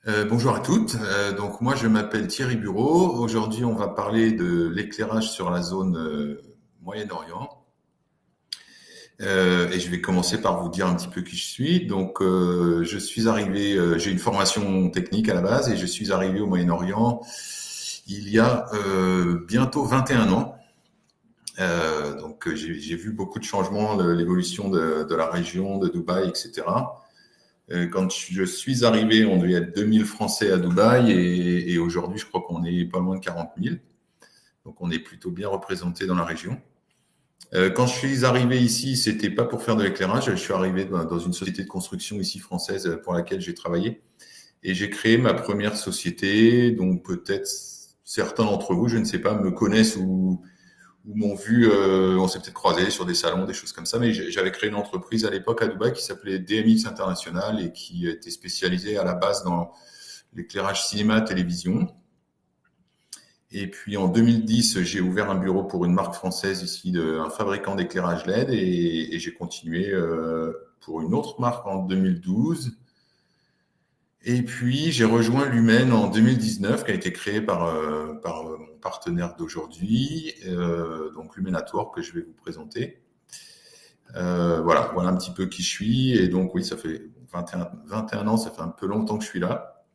Bonjour à toutes. Donc moi je m'appelle Thierry Bureau. Aujourd'hui on va parler de l'éclairage sur la zone Moyen-Orient. Et je vais commencer par vous dire un petit peu qui je suis. Donc je suis arrivé, j'ai une formation technique à la base et je suis arrivé au Moyen-Orient il y a bientôt 21 ans. J'ai vu beaucoup de changements, l'évolution de la région, de Dubaï, etc. Quand je suis arrivé, on devait être 2000 Français à Dubaï et aujourd'hui, je crois qu'on est pas loin de 40 000. Donc, on est plutôt bien représenté dans la région. Quand je suis arrivé ici, c'était pas pour faire de l'éclairage. Je suis arrivé dans une société de construction ici française pour laquelle j'ai travaillé et j'ai créé ma première société. Donc, peut-être certains d'entre vous, je ne sais pas, me connaissent ou m'ont vu, on s'est peut-être croisés sur des salons, des choses comme ça, mais j'avais créé une entreprise à l'époque à Dubaï qui s'appelait DMX International et qui était spécialisée à la base dans l'éclairage cinéma, télévision. Et puis en 2010, j'ai ouvert un bureau pour une marque française ici, un fabricant d'éclairage LED, et j'ai continué pour une autre marque en 2012. Et puis j'ai rejoint Lumen en 2019, qui a été créé par mon partenaire d'aujourd'hui, donc Lumen Network, que je vais vous présenter. Voilà un petit peu qui je suis. Et donc, oui, ça fait 21 ans, ça fait un peu longtemps que je suis là.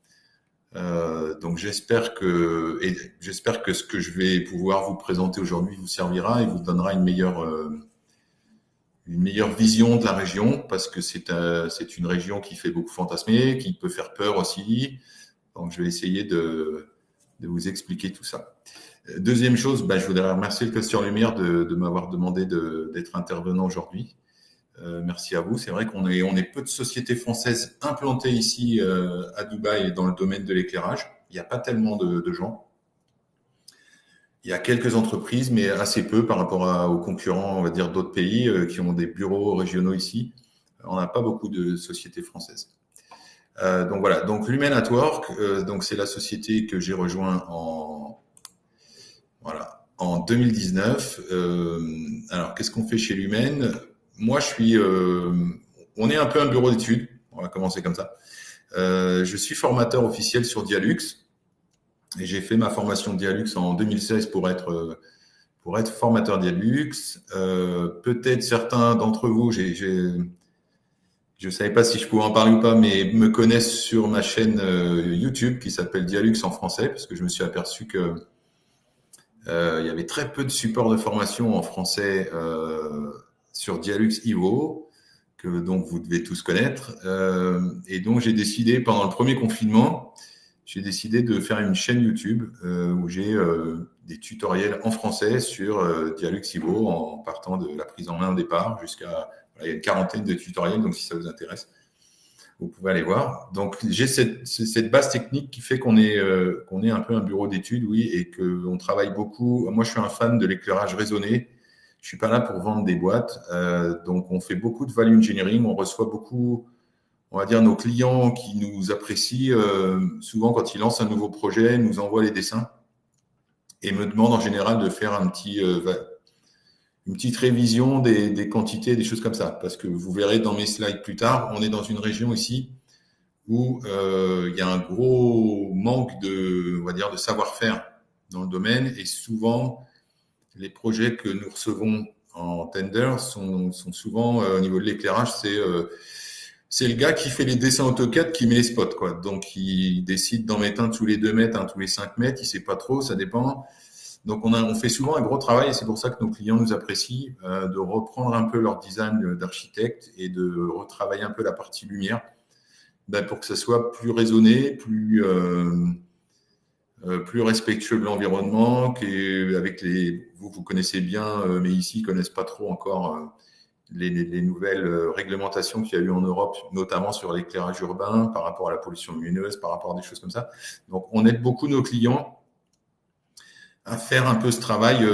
Donc, j'espère que ce que je vais pouvoir vous présenter aujourd'hui vous servira et vous donnera une meilleure vision de la région parce que c'est une région qui fait beaucoup fantasmer, qui peut faire peur aussi. Donc, je vais essayer de vous expliquer tout ça. Deuxième chose, je voudrais remercier le Cluster Lumière de m'avoir demandé d'être intervenant aujourd'hui. Merci à vous. C'est vrai on est peu de sociétés françaises implantées ici à Dubaï dans le domaine de l'éclairage. Il n'y a pas tellement de gens. Il y a quelques entreprises, mais assez peu par rapport aux concurrents, on va dire, d'autres pays qui ont des bureaux régionaux ici. On n'a pas beaucoup de sociétés françaises. Donc voilà. Donc Lumen at Work, donc c'est la société que j'ai rejoint en 2019. Alors qu'est-ce qu'on fait chez Lumen? Moi, on est un peu un bureau d'études. On va commencer comme ça. Je suis formateur officiel sur Dialux et j'ai fait ma formation Dialux en 2016 pour être formateur Dialux. Peut-être certains d'entre vous, je ne savais pas si je pouvais en parler ou pas, mais me connaissent sur ma chaîne YouTube qui s'appelle Dialux en français, parce que je me suis aperçu que il y avait très peu de supports de formation en français sur Dialux Evo, que donc vous devez tous connaître. Et donc j'ai décidé, pendant le premier confinement, j'ai décidé de faire une chaîne YouTube où j'ai des tutoriels en français sur Dialux Evo en partant de la prise en main au départ jusqu'à... il y a une quarantaine de tutoriels, donc si ça vous intéresse, vous pouvez aller voir. Donc j'ai cette base technique qui fait qu'on est un peu un bureau d'études, oui, et qu'on travaille beaucoup. Moi, je suis un fan de l'éclairage raisonné. Je suis pas là pour vendre des boîtes, donc on fait beaucoup de value engineering. On reçoit beaucoup, on va dire, nos clients qui nous apprécient. Souvent, quand ils lancent un nouveau projet, nous envoient les dessins et me demandent en général de faire une petite révision des quantités, des choses comme ça, parce que vous verrez dans mes slides plus tard, on est dans une région ici où il y a un gros manque on va dire, de savoir-faire dans le domaine, et souvent les projets que nous recevons en tender sont souvent au niveau de l'éclairage, c'est le gars qui fait les dessins AutoCAD qui met les spots, quoi. Donc il décide d'en mettre un tous les 2 mètres, un tous les 5 mètres, il sait pas trop, ça dépend. Donc on fait souvent un gros travail, et c'est pour ça que nos clients nous apprécient, de reprendre un peu leur design d'architecte et de retravailler un peu la partie lumière, pour que ça soit plus raisonné, plus respectueux de l'environnement, avec vous connaissez bien, mais ici ils connaissent pas trop encore les nouvelles réglementations qu'il y a eu en Europe, notamment sur l'éclairage urbain par rapport à la pollution lumineuse, par rapport à des choses comme ça. Donc on aide beaucoup nos clients à faire un peu ce travail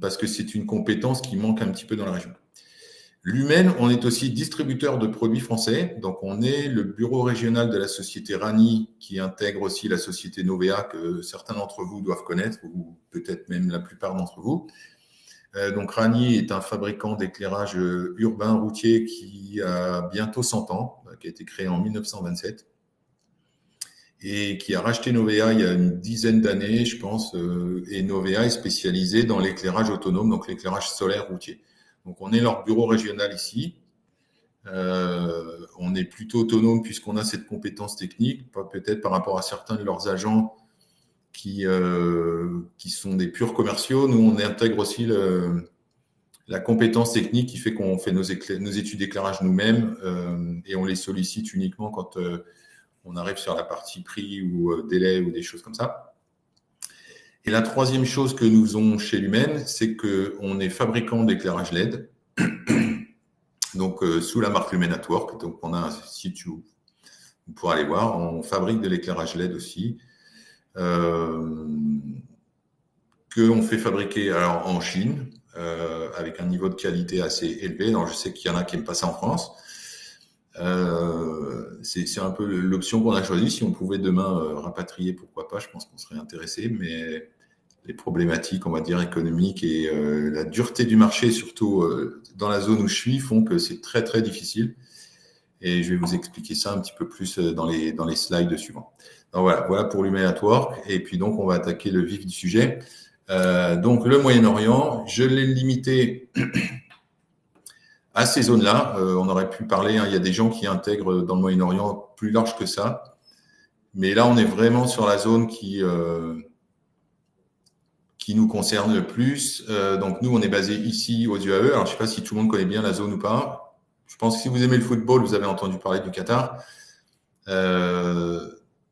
parce que c'est une compétence qui manque un petit peu dans la région. Lumen, on est aussi distributeur de produits français. Donc, on est le bureau régional de la société Rani qui intègre aussi la société Novea que certains d'entre vous doivent connaître ou peut-être même la plupart d'entre vous. Donc, Rani est un fabricant d'éclairage urbain routier qui a bientôt 100 ans, qui a été créé en 1927 et qui a racheté Novea il y a une dizaine d'années, je pense. Et Novea est spécialisé dans l'éclairage autonome, donc l'éclairage solaire routier. Donc on est leur bureau régional ici. On est plutôt autonome puisqu'on a cette compétence technique, peut-être par rapport à certains de leurs agents qui sont des purs commerciaux. Nous, on intègre aussi la compétence technique qui fait qu'on fait nos études d'éclairage nous-mêmes et on les sollicite uniquement quand on arrive sur la partie prix ou délai ou des choses comme ça. Et la troisième chose que nous faisons chez Lumen, c'est qu'on est fabricant d'éclairage LED. Donc, sous la marque Lumen at Work. Donc, on a un site où vous pourrez aller voir. On fabrique de l'éclairage LED aussi. Qu'on fait fabriquer alors en Chine avec un niveau de qualité assez élevé. Alors, je sais qu'il y en a qui n'aiment pas ça en France. C'est un peu l'option qu'on a choisie. Si on pouvait demain rapatrier, pourquoi pas, je pense qu'on serait intéressé. Mais les problématiques, on va dire, économiques et la dureté du marché, surtout dans la zone où je suis, font que c'est très, très difficile. Et je vais vous expliquer ça un petit peu plus dans les slides suivants. Donc voilà pour Lumen at Work. Et puis donc, on va attaquer le vif du sujet. Donc, le Moyen-Orient, je l'ai limité à ces zones-là. On aurait pu parler, il y a des gens qui intègrent dans le Moyen-Orient plus large que ça. Mais là, on est vraiment sur la zone qui nous concerne le plus. Donc, nous, on est basé ici aux UAE. Alors, je ne sais pas si tout le monde connaît bien la zone ou pas. Je pense que si vous aimez le football, vous avez entendu parler du Qatar.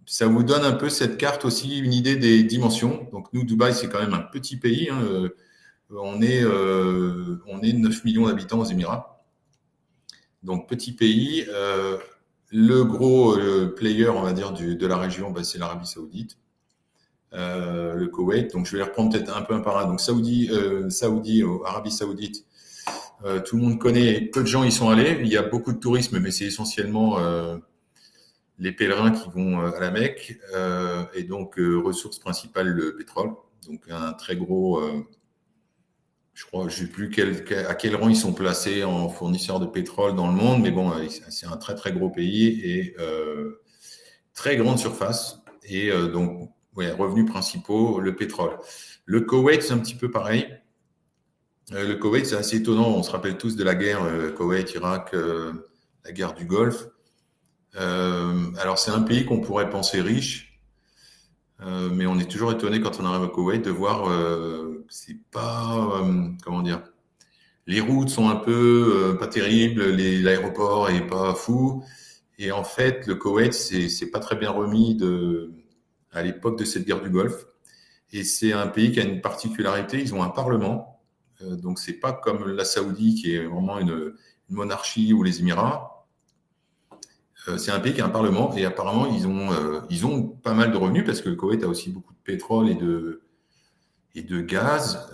Ça vous donne un peu cette carte aussi, une idée des dimensions. Donc, nous, Dubaï, c'est quand même un petit pays. On est 9 millions d'habitants aux Émirats. Donc, petit pays. Le gros player, on va dire, de la région, c'est l'Arabie Saoudite. Le Koweït. Donc, je vais les reprendre peut-être un peu un par un. Donc, Arabie Saoudite, tout le monde connaît, peu de gens y sont allés. Il y a beaucoup de tourisme, mais c'est essentiellement les pèlerins qui vont à la Mecque. Et donc, ressource principale, le pétrole. Donc, un très gros, je crois, je ne sais plus à quel rang ils sont placés en fournisseurs de pétrole dans le monde, mais bon, c'est un très, très gros pays et très grande surface. Et donc, ouais, revenus principaux, le pétrole. Le Koweït, c'est un petit peu pareil. Le Koweït, c'est assez étonnant. On se rappelle tous de la guerre Koweït-Irak, la guerre du Golfe. Alors, c'est un pays qu'on pourrait penser riche, mais on est toujours étonné quand on arrive au Koweït de voir c'est pas, comment dire, les routes sont un peu pas terribles, l'aéroport est pas fou. Et en fait, le Koweït, c'est pas très bien remis à l'époque de cette guerre du Golfe. Et c'est un pays qui a une particularité, ils ont un parlement. Donc, c'est pas comme la Saoudie, qui est vraiment une monarchie, ou les Émirats. C'est un pays qui a un parlement, et apparemment, ils ont pas mal de revenus, parce que le Koweït a aussi beaucoup de pétrole et de gaz,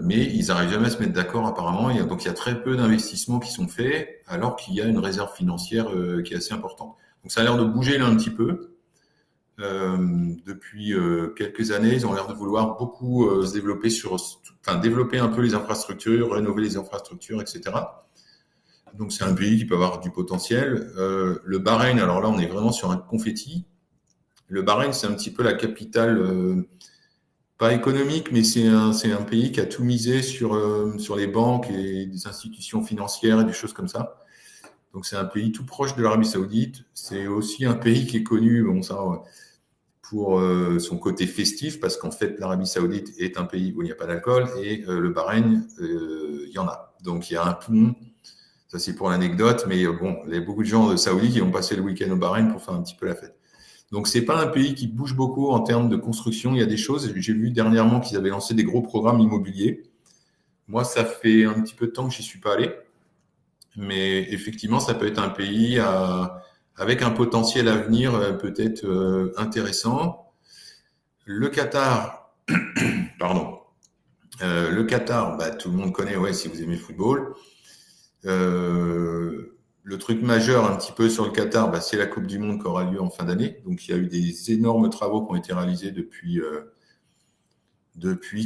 mais ils n'arrivent jamais à se mettre d'accord apparemment. Donc, il y a très peu d'investissements qui sont faits, alors qu'il y a une réserve financière qui est assez importante. Donc, ça a l'air de bouger là un petit peu. Depuis quelques années, ils ont l'air de vouloir beaucoup se développer développer un peu les infrastructures, rénover les infrastructures, etc. Donc, c'est un pays qui peut avoir du potentiel. Le Bahreïn, alors là, on est vraiment sur un confetti. Le Bahreïn, c'est un petit peu la capitale, pas économique, mais c'est un pays qui a tout misé sur les banques et des institutions financières et des choses comme ça. Donc, c'est un pays tout proche de l'Arabie Saoudite. C'est aussi un pays qui est connu, pour son côté festif, parce qu'en fait, l'Arabie Saoudite est un pays où il n'y a pas d'alcool, et le Bahreïn, il y en a. Donc, il y a un pont. Ça, c'est pour l'anecdote, mais bon, il y a beaucoup de gens de Saoudi qui vont passer le week-end au Bahreïn pour faire un petit peu la fête. Donc, c'est pas un pays qui bouge beaucoup en termes de construction. Il y a des choses. J'ai vu dernièrement qu'ils avaient lancé des gros programmes immobiliers. Moi, ça fait un petit peu de temps que j'y suis pas allé. Mais effectivement, ça peut être un pays avec un potentiel à venir peut-être intéressant. Le Qatar, pardon. Le Qatar, tout le monde connaît, ouais, si vous aimez le football. Le truc majeur un petit peu sur le Qatar, c'est la Coupe du Monde qui aura lieu en fin d'année. Donc, il y a eu des énormes travaux qui ont été réalisés depuis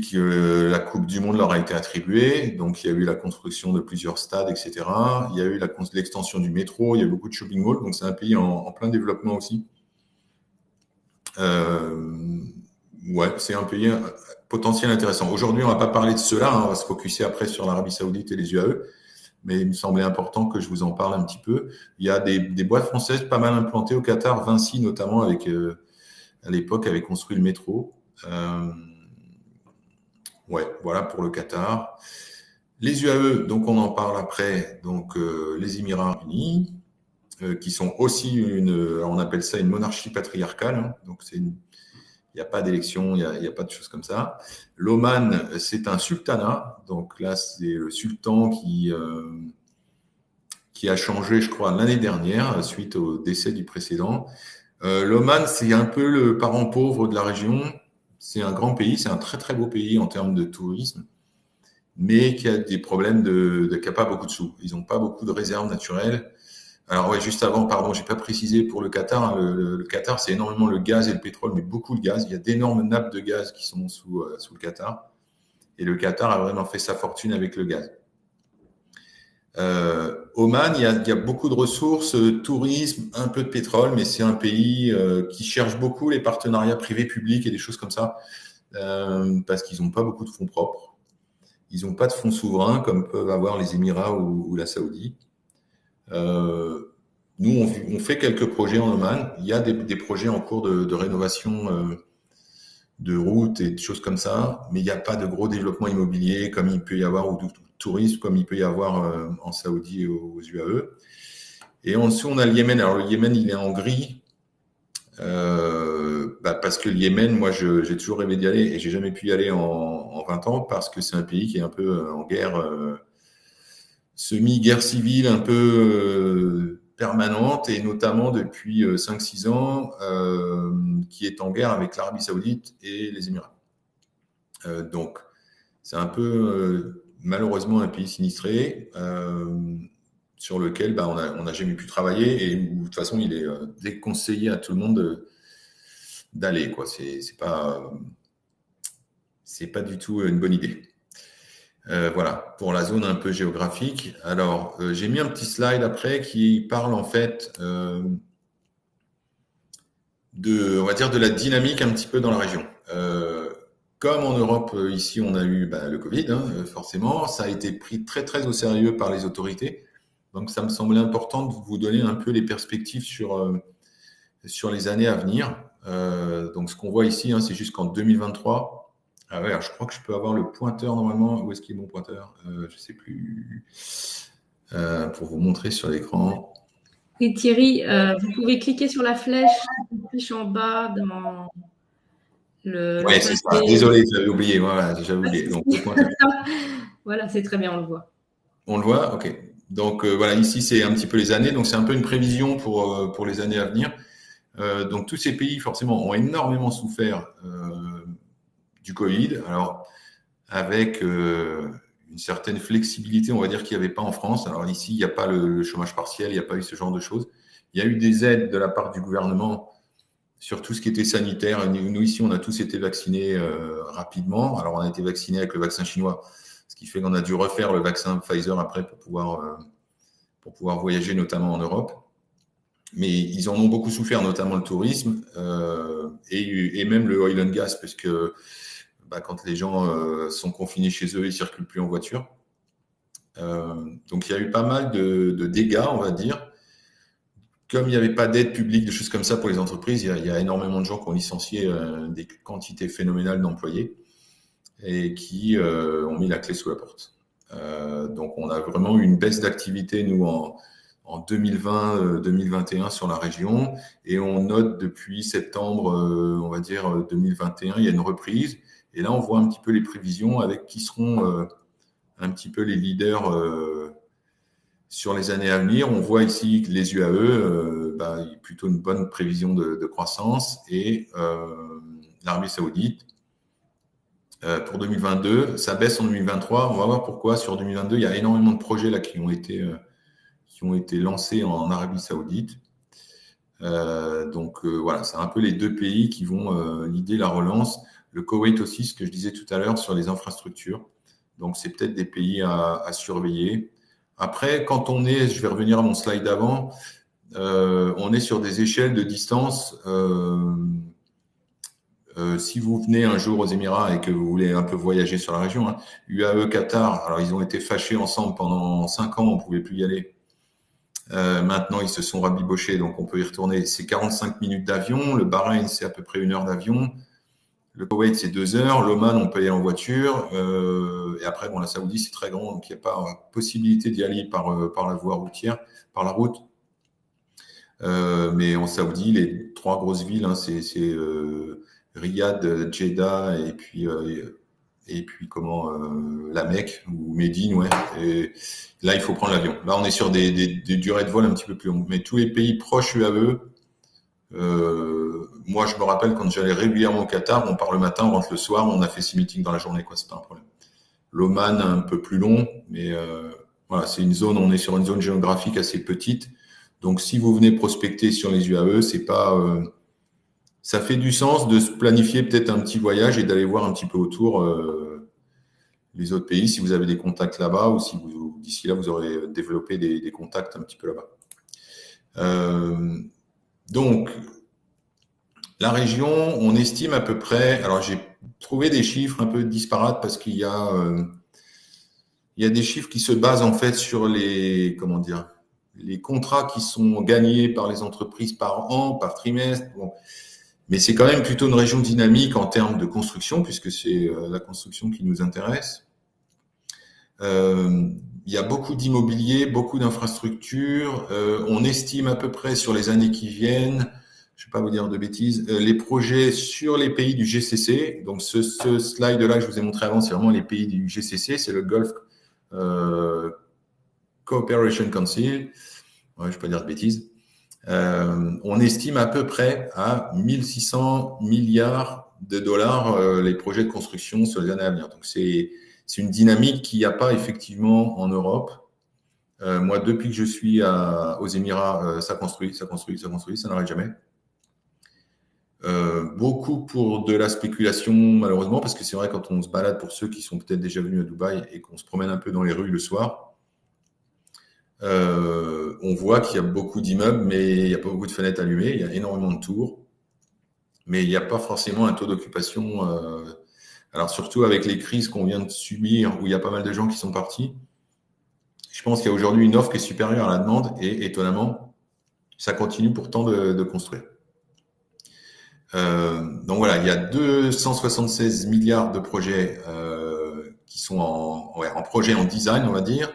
que la Coupe du Monde leur a été attribuée. Donc, il y a eu la construction de plusieurs stades, etc. Il y a eu l'extension du métro, il y a eu beaucoup de shopping malls. Donc, c'est un pays en plein développement aussi. Euh, ouais, c'est un pays potentiel intéressant. Aujourd'hui, on va pas parler de cela, hein, on va se focuser après sur l'Arabie Saoudite et les UAE, mais il me semblait important que je vous en parle un petit peu. Il y a des boîtes françaises pas mal implantées au Qatar, Vinci notamment, avec à l'époque avait construit le métro. Euh, ouais, voilà pour le Qatar. Les UAE, donc on en parle après, donc les Émirats Unis, qui sont aussi on appelle ça une monarchie patriarcale, hein, donc il n'y a pas d'élection, il y a pas de choses comme ça. L'Oman, c'est un sultanat, donc là c'est le sultan qui a changé, je crois, l'année dernière suite au décès du précédent. L'Oman, c'est un peu le parent pauvre de la région. C'est un grand pays, c'est un très très beau pays en termes de tourisme, mais qui a des problèmes qui a pas beaucoup de sous. Ils n'ont pas beaucoup de réserves naturelles. Alors ouais, juste avant, pardon, j'ai pas précisé pour le Qatar. Hein, le Qatar, c'est énormément le gaz et le pétrole, mais beaucoup le gaz. Il y a d'énormes nappes de gaz qui sont sous le Qatar. Et le Qatar a vraiment fait sa fortune avec le gaz. Oman, il y a beaucoup de ressources, tourisme, un peu de pétrole, mais c'est un pays qui cherche beaucoup les partenariats privés-publics et des choses comme ça, parce qu'ils n'ont pas beaucoup de fonds propres. Ils n'ont pas de fonds souverains comme peuvent avoir les Émirats ou la Saoudie. Nous, on fait quelques projets en Oman. Il y a des projets en cours de rénovation de routes et de choses comme ça, mais il n'y a pas de gros développement immobilier comme il peut y avoir ou de tourisme comme il peut y avoir en Saoudie et aux UAE. Et en dessous, on a le Yémen. Alors, le Yémen, il est en gris. Parce que le Yémen, moi, j'ai toujours rêvé d'y aller et j'ai jamais pu y aller en 20 ans parce que c'est un pays qui est un peu en guerre, semi-guerre civile un peu permanente et notamment depuis 5-6 ans, qui est en guerre avec l'Arabie Saoudite et les Émirats. Donc, c'est un peu malheureusement un pays sinistré sur lequel on n'a jamais pu travailler et où de toute façon il est déconseillé à tout le monde d'aller, quoi. C'est pas du tout une bonne idée. Voilà, pour la zone un peu géographique. Alors, j'ai mis un petit slide après qui parle en fait on va dire, de la dynamique un petit peu dans la région. Comme en Europe, ici, on a eu le Covid, hein, forcément, ça a été pris très très au sérieux par les autorités. Donc, ça me semblait important de vous donner un peu les perspectives sur les années à venir. Donc, ce qu'on voit ici, hein, c'est jusqu'en 2023. Ah ouais, alors je crois que je peux avoir le pointeur normalement. Où est-ce qu'il est mon pointeur? Je sais plus. Pour vous montrer sur l'écran. Et Thierry, vous pouvez cliquer sur la flèche en bas dans le Ouais, c'est ça. clavier. Désolé, j'avais oublié. Voilà, j'avais oublié. Donc, le pointeur. Voilà, c'est très bien, on le voit. On le voit? Ok. Donc, voilà, ici, c'est un petit peu les années. Donc, c'est un peu une prévision pour les années à venir. Donc, tous ces pays, forcément, ont énormément souffert du Covid. Alors, avec une certaine flexibilité, on va dire qu'il n'y avait pas en France. Alors, ici, il n'y a pas le chômage partiel, il n'y a pas eu ce genre de choses. Il y a eu des aides de la part du gouvernement sur tout ce qui était sanitaire. Nous, ici, on a tous été vaccinés rapidement. Alors, on a été vaccinés avec le vaccin chinois, ce qui fait qu'on a dû refaire le vaccin Pfizer après pour pouvoir voyager, notamment en Europe. Mais ils en ont beaucoup souffert, notamment le tourisme et même le oil and gas, parce que quand les gens sont confinés chez eux, ils ne circulent plus en voiture. Donc, il y a eu pas mal de dégâts, on va dire. Comme il n'y avait pas d'aide publique, de choses comme ça pour les entreprises, il y a énormément de gens qui ont licencié des quantités phénoménales d'employés et qui ont mis la clé sous la porte. Donc, on a vraiment eu une baisse d'activité, nous, en 2020-2021 sur la région. Et on note depuis septembre, on va dire 2021, il y a une reprise. Et là, on voit un petit peu les prévisions avec qui seront un petit peu les leaders sur les années à venir. On voit ici que les UAE, il y a plutôt une bonne prévision de croissance et l'Arabie Saoudite pour 2022, ça baisse en 2023. On va voir pourquoi. Sur 2022, il y a énormément de projets là qui ont été lancés en Arabie Saoudite. Donc voilà, c'est un peu les deux pays qui vont l'idée la relance. Le Koweït aussi, ce que je disais tout à l'heure sur les infrastructures. Donc c'est peut-être des pays à surveiller. Après, quand je vais revenir à mon slide d'avant, on est sur des échelles de distance Si vous venez un jour aux Émirats et que vous voulez un peu voyager sur la région, hein, UAE, Qatar, alors ils ont été fâchés ensemble pendant 5 ans, on pouvait plus y aller. Maintenant, ils se sont rabibochés, donc on peut y retourner. C'est 45 minutes d'avion. Le Bahreïn, c'est à peu près 1 heure d'avion. Le Koweït, c'est 2 heures. L'Oman, on peut y aller en voiture. Et après, bon, la Saoudie, c'est très grand, donc il n'y a pas possibilité d'y aller par la voie routière, par la route. Mais en Saoudi, les 3 grosses villes, hein, c'est Riyad, Jeddah et puis la Mecque ou Médine, ouais. Et là, il faut prendre l'avion. Là, on est sur des durées de vol un petit peu plus longues. Mais tous les pays proches UAE, moi, je me rappelle quand j'allais régulièrement au Qatar, on part le matin, on rentre le soir, on a fait 6 meetings dans la journée, quoi. C'est pas un problème. L'Oman, un peu plus long, mais voilà, c'est une zone, on est sur une zone géographique assez petite. Donc, si vous venez prospecter sur les UAE, c'est pas ça fait du sens de se planifier peut-être un petit voyage et d'aller voir un petit peu autour les autres pays, si vous avez des contacts là-bas ou si d'ici là, vous aurez développé des contacts un petit peu là-bas. Donc, la région, on estime à peu près, alors j'ai trouvé des chiffres un peu disparates parce qu'il y a des chiffres qui se basent en fait sur les contrats qui sont gagnés par les entreprises par an, par trimestre. Bon. Mais c'est quand même plutôt une région dynamique en termes de construction, puisque c'est la construction qui nous intéresse. Il y a beaucoup d'immobilier, beaucoup d'infrastructures. On estime à peu près sur les années qui viennent, je ne vais pas vous dire de bêtises, les projets sur les pays du GCC. Donc ce slide-là que je vous ai montré avant, c'est vraiment les pays du GCC, c'est le Gulf Cooperation Council. Ouais, je ne vais pas dire de bêtises. On estime à peu près à 1600 milliards de dollars les projets de construction sur les années à venir. Donc, c'est une dynamique qu'il n'y a pas effectivement en Europe. Moi, depuis que je suis aux Émirats, ça construit, ça n'arrête jamais. Beaucoup pour de la spéculation, malheureusement, parce que c'est vrai, quand on se balade, pour ceux qui sont peut-être déjà venus à Dubaï et qu'on se promène un peu dans les rues le soir, on voit qu'il y a beaucoup d'immeubles, mais il n'y a pas beaucoup de fenêtres allumées. Il y a énormément de tours, mais il n'y a pas forcément un taux d'occupation. Alors surtout avec les crises qu'on vient de subir, où il y a pas mal de gens qui sont partis, je pense qu'il y a aujourd'hui une offre qui est supérieure à la demande, et étonnamment, ça continue pourtant de construire. Donc voilà, il y a 276 milliards de projets qui sont en projet, en design, on va dire.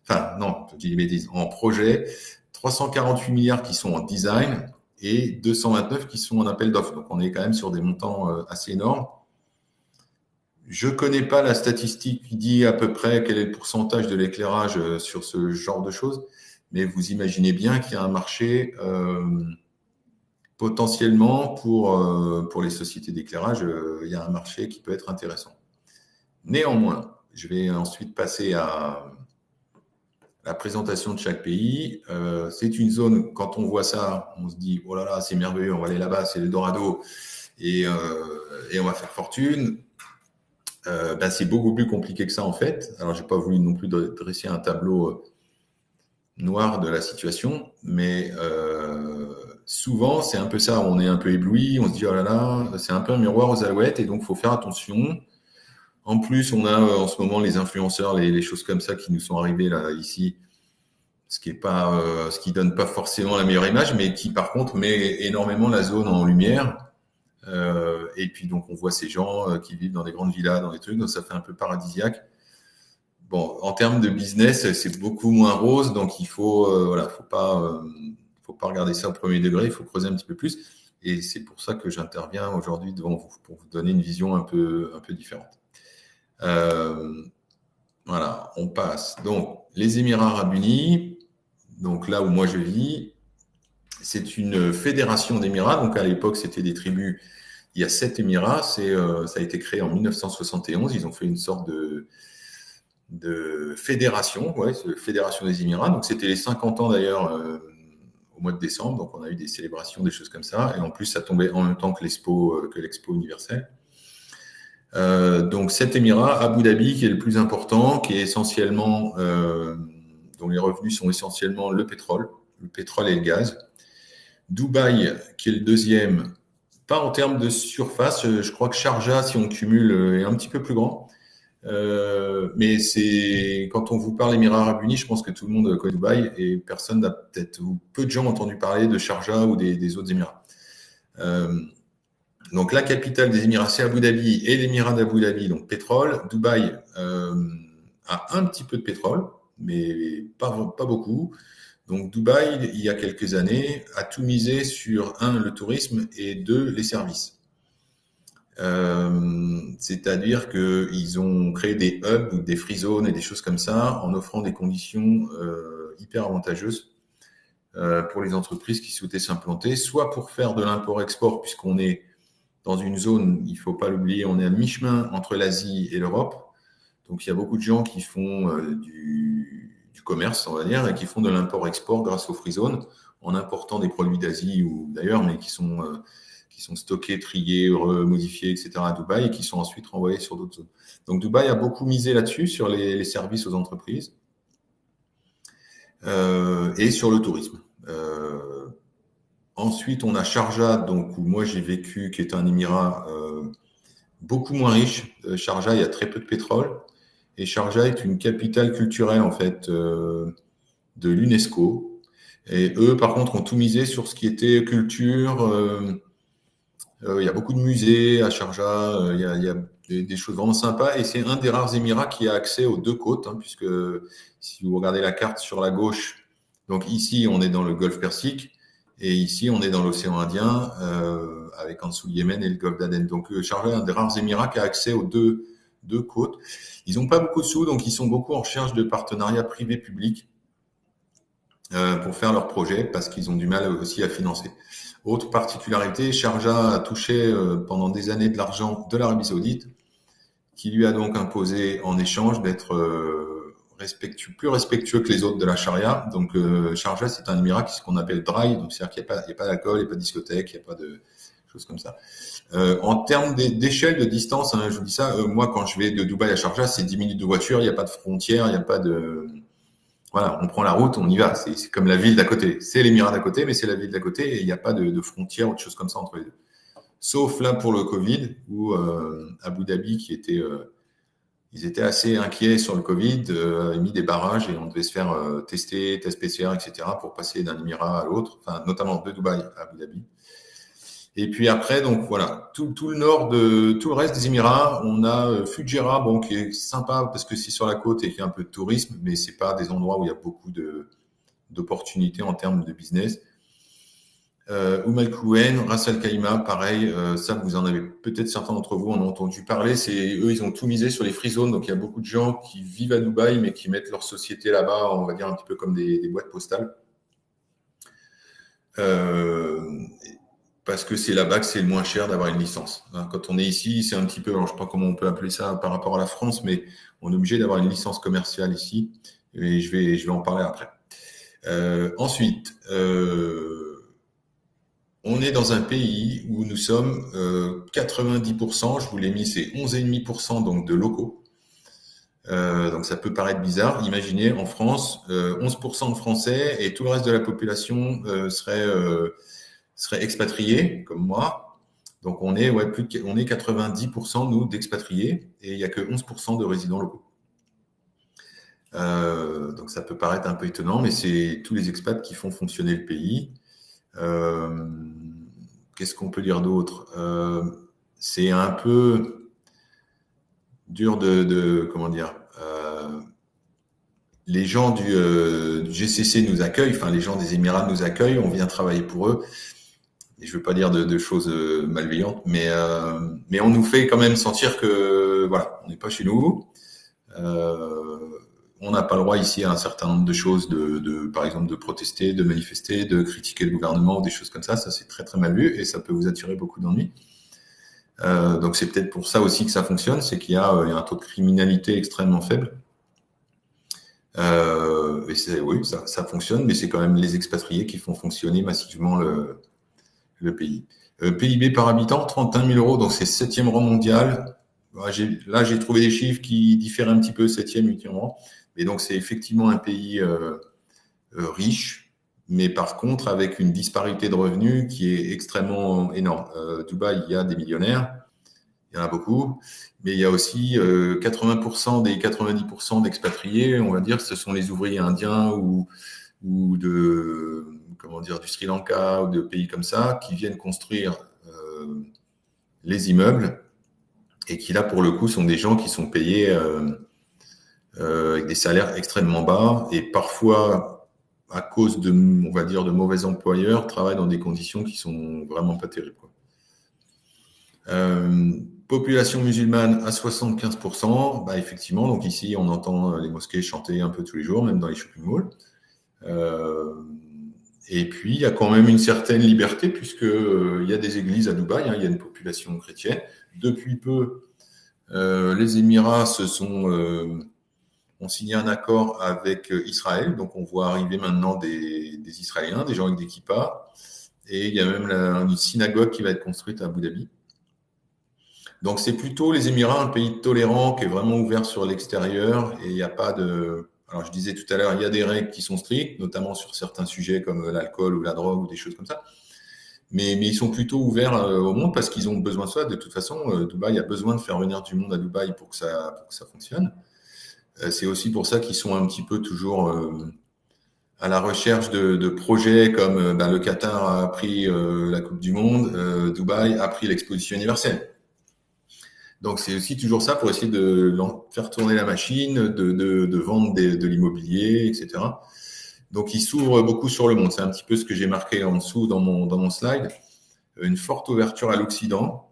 Enfin, non, je dis des bêtises, en projet, 348 milliards qui sont en design et 229 qui sont en appel d'offres. Donc, on est quand même sur des montants assez énormes. Je connais pas la statistique qui dit à peu près quel est le pourcentage de l'éclairage sur ce genre de choses, mais vous imaginez bien qu'il y a un marché potentiellement pour les sociétés d'éclairage, il y a un marché qui peut être intéressant. Néanmoins, je vais ensuite passer à la présentation de chaque pays. C'est une zone, quand on voit ça, on se dit, oh là là, c'est merveilleux, on va aller là-bas, c'est l'Eldorado, et on va faire fortune. C'est beaucoup plus compliqué que ça, en fait. Alors, je n'ai pas voulu non plus dresser un tableau noir de la situation, mais souvent, c'est un peu ça, on est un peu ébloui, on se dit, oh là là, c'est un peu un miroir aux alouettes, et donc, il faut faire attention. En plus, on a en ce moment les influenceurs, les choses comme ça qui nous sont arrivées là ici, ce qui donne pas forcément la meilleure image, mais qui par contre met énormément la zone en lumière. Et puis donc on voit ces gens qui vivent dans des grandes villas, dans des trucs, donc ça fait un peu paradisiaque. Bon, en termes de business, c'est beaucoup moins rose, donc il faut faut pas regarder ça au premier degré, il faut creuser un petit peu plus. Et c'est pour ça que j'interviens aujourd'hui devant vous, pour vous donner une vision un peu différente. Voilà, on passe. Donc, les Émirats Arabes Unis, donc là où moi je vis, c'est une fédération d'Émirats. Donc, à l'époque, c'était des tribus. Il y a 7 Émirats. Ça a été créé en 1971. Ils ont fait une sorte de fédération, fédération des Émirats. Donc, c'était les 50 ans d'ailleurs au mois de décembre. Donc, on a eu des célébrations, des choses comme ça. Et en plus, ça tombait en même temps que l'Expo universelle. Donc, cet émirat, Abu Dhabi, qui est le plus important, qui est essentiellement, dont les revenus sont essentiellement le pétrole et le gaz. Dubaï, qui est le deuxième, Pas en termes de surface. Je crois que Sharjah, si on cumule, est un petit peu plus grand. Mais c'est quand on vous parle Émirats Arabes Unis, je pense que tout le monde connaît Dubaï et personne n'a peut-être ou peu de gens ont entendu parler de Sharjah ou des autres Émirats. Donc la capitale des Émirats, c'est Abu Dhabi et l'Émirat d'Abu Dhabi, donc pétrole. Dubaï a un petit peu de pétrole, mais pas beaucoup. Donc Dubaï, il y a quelques années, a tout misé sur le tourisme et deux, les services. C'est-à-dire qu'ils ont créé des hubs ou des free zones et des choses comme ça en offrant des conditions hyper avantageuses pour les entreprises qui souhaitaient s'implanter, soit pour faire de l'import-export, puisqu'on est dans une zone, il ne faut pas l'oublier, on est à mi-chemin entre l'Asie et l'Europe. Donc il y a beaucoup de gens qui font du commerce, on va dire, et qui font de l'import-export grâce aux free zones, en important des produits d'Asie ou d'ailleurs, mais qui sont stockés, triés, modifiés, etc. à Dubaï et qui sont ensuite renvoyés sur d'autres zones. Donc Dubaï a beaucoup misé là-dessus, sur les services aux entreprises et sur le tourisme. Ensuite, on a Sharjah, donc où moi j'ai vécu, qui est un émirat beaucoup moins riche. Sharjah, il y a très peu de pétrole. Et Sharjah est une capitale culturelle en fait de l'UNESCO. Et eux, par contre, ont tout misé sur ce qui était culture. Il y a beaucoup de musées à Sharjah. Il y a des choses vraiment sympas. Et c'est un des rares émirats qui a accès aux deux côtes, hein, puisque si vous regardez la carte sur la gauche, donc ici on est dans le Golfe Persique. Et ici, on est dans l'océan Indien, avec en dessous le Yémen et le Golfe d'Aden. Donc, Sharjah est un des rares émirats qui a accès aux deux côtes. Ils n'ont pas beaucoup de sous, donc ils sont beaucoup en recherche de partenariats privés-publics pour faire leurs projets, parce qu'ils ont du mal aussi à financer. Autre particularité, Sharjah a touché pendant des années de l'argent de l'Arabie Saoudite, qui lui a donc imposé en échange d'être plus respectueux que les autres de la charia. Donc, Sharjah, c'est un émirat qui ce qu'on appelle dry, donc c'est-à-dire qu'il n'y a pas d'alcool, il n'y a pas de discothèque, il n'y a pas de choses comme ça. En termes d'échelle de distance, hein, je vous dis ça, moi, quand je vais de Dubaï à Sharjah, c'est 10 minutes de voiture, il n'y a pas de frontière, il n'y a pas de... Voilà, on prend la route, on y va. C'est comme la ville d'à côté. C'est l'émirat d'à côté, mais c'est la ville d'à côté et il n'y a pas de frontière ou de choses comme ça entre les deux. Sauf là pour le Covid, où Abu Dhabi, qui était... ils étaient assez inquiets sur le Covid, avaient mis des barrages et on devait se faire tester, test PCR, etc. pour passer d'un émirat à l'autre, enfin, notamment de Dubaï à Abu Dhabi. Et puis après, donc voilà, tout le reste des Émirats, on a Fujairah, bon, qui est sympa parce que c'est sur la côte et qu'il y a un peu de tourisme, mais c'est pas des endroits où il y a beaucoup d'opportunités en termes de business. Al Quwain, Ras Al Khaimah, pareil, ça vous en avez peut-être certains d'entre vous en ont entendu parler. Eux, ils ont tout misé sur les free zones, donc il y a beaucoup de gens qui vivent à Dubaï mais qui mettent leur société là-bas, on va dire un petit peu comme des boîtes postales. Parce que c'est là-bas que c'est le moins cher d'avoir une licence. Quand on est ici, c'est un petit peu, alors je ne sais pas comment on peut appeler ça par rapport à la France, mais on est obligé d'avoir une licence commerciale ici, et je vais en parler après. Ensuite, on est dans un pays où nous sommes 90%, je vous l'ai mis, c'est 11,5% donc de locaux. Donc ça peut paraître bizarre. Imaginez en France, 11% de Français et tout le reste de la population serait expatrié, comme moi. Donc on est 90% nous d'expatriés et il n'y a que 11% de résidents locaux. Donc ça peut paraître un peu étonnant, mais c'est tous les expats qui font fonctionner le pays. Qu'est-ce qu'on peut dire d'autre? C'est un peu dur comment dire. Les gens du GCC nous accueillent, enfin les gens des Émirats nous accueillent, on vient travailler pour eux. Et je veux pas dire de choses malveillantes, mais on nous fait quand même sentir que voilà, on n'est pas chez nous. On n'a pas le droit ici à un certain nombre de choses, par exemple de protester, de manifester, de critiquer le gouvernement ou des choses comme ça. Ça, c'est très très mal vu et ça peut vous attirer beaucoup d'ennuis. Donc c'est peut-être pour ça aussi que ça fonctionne, c'est qu'il y a un taux de criminalité extrêmement faible. Et oui, ça fonctionne, mais c'est quand même les expatriés qui font fonctionner massivement le pays. PIB par habitant, 31 000 euros, donc c'est 7e rang mondial. Là, j'ai trouvé des chiffres qui diffèrent un petit peu, 7e, 8e rang. Et donc, c'est effectivement un pays riche, mais par contre avec une disparité de revenus qui est extrêmement énorme. Dubaï, il y a des millionnaires, il y en a beaucoup, mais il y a aussi 80% des 90% d'expatriés, on va dire, ce sont les ouvriers indiens ou du Sri Lanka ou de pays comme ça, qui viennent construire les immeubles et qui là, pour le coup, sont des gens qui sont payés avec des salaires extrêmement bas et parfois, à cause on va dire, de mauvais employeurs, travaillent dans des conditions qui sont vraiment pas terribles, quoi. Population musulmane à 75%, bah effectivement, donc ici on entend les mosquées chanter un peu tous les jours, même dans les shopping malls. Et puis il y a quand même une certaine liberté puisque il y a des églises à Dubaï, il y a une population chrétienne. Depuis peu, les Émirats ont signé un accord avec Israël, donc on voit arriver maintenant des Israéliens, des gens avec des kippas, et il y a même une synagogue qui va être construite à Abu Dhabi. Donc c'est plutôt les Émirats, un pays tolérant qui est vraiment ouvert sur l'extérieur et il n'y a pas de... Alors je disais tout à l'heure, il y a des règles qui sont strictes, notamment sur certains sujets comme l'alcool ou la drogue ou des choses comme ça. Mais ils sont plutôt ouverts au monde parce qu'ils ont besoin de ça. De toute façon, Dubaï a besoin de faire venir du monde à Dubaï pour que ça fonctionne. C'est aussi pour ça qu'ils sont un petit peu toujours à la recherche de projets comme le Qatar a pris la Coupe du Monde, Dubaï a pris l'exposition universelle. Donc, c'est aussi toujours ça pour essayer de faire tourner la machine, de vendre de l'immobilier, etc. Donc, il s'ouvre beaucoup sur le monde. C'est un petit peu ce que j'ai marqué en dessous dans mon slide. Une forte ouverture à l'Occident,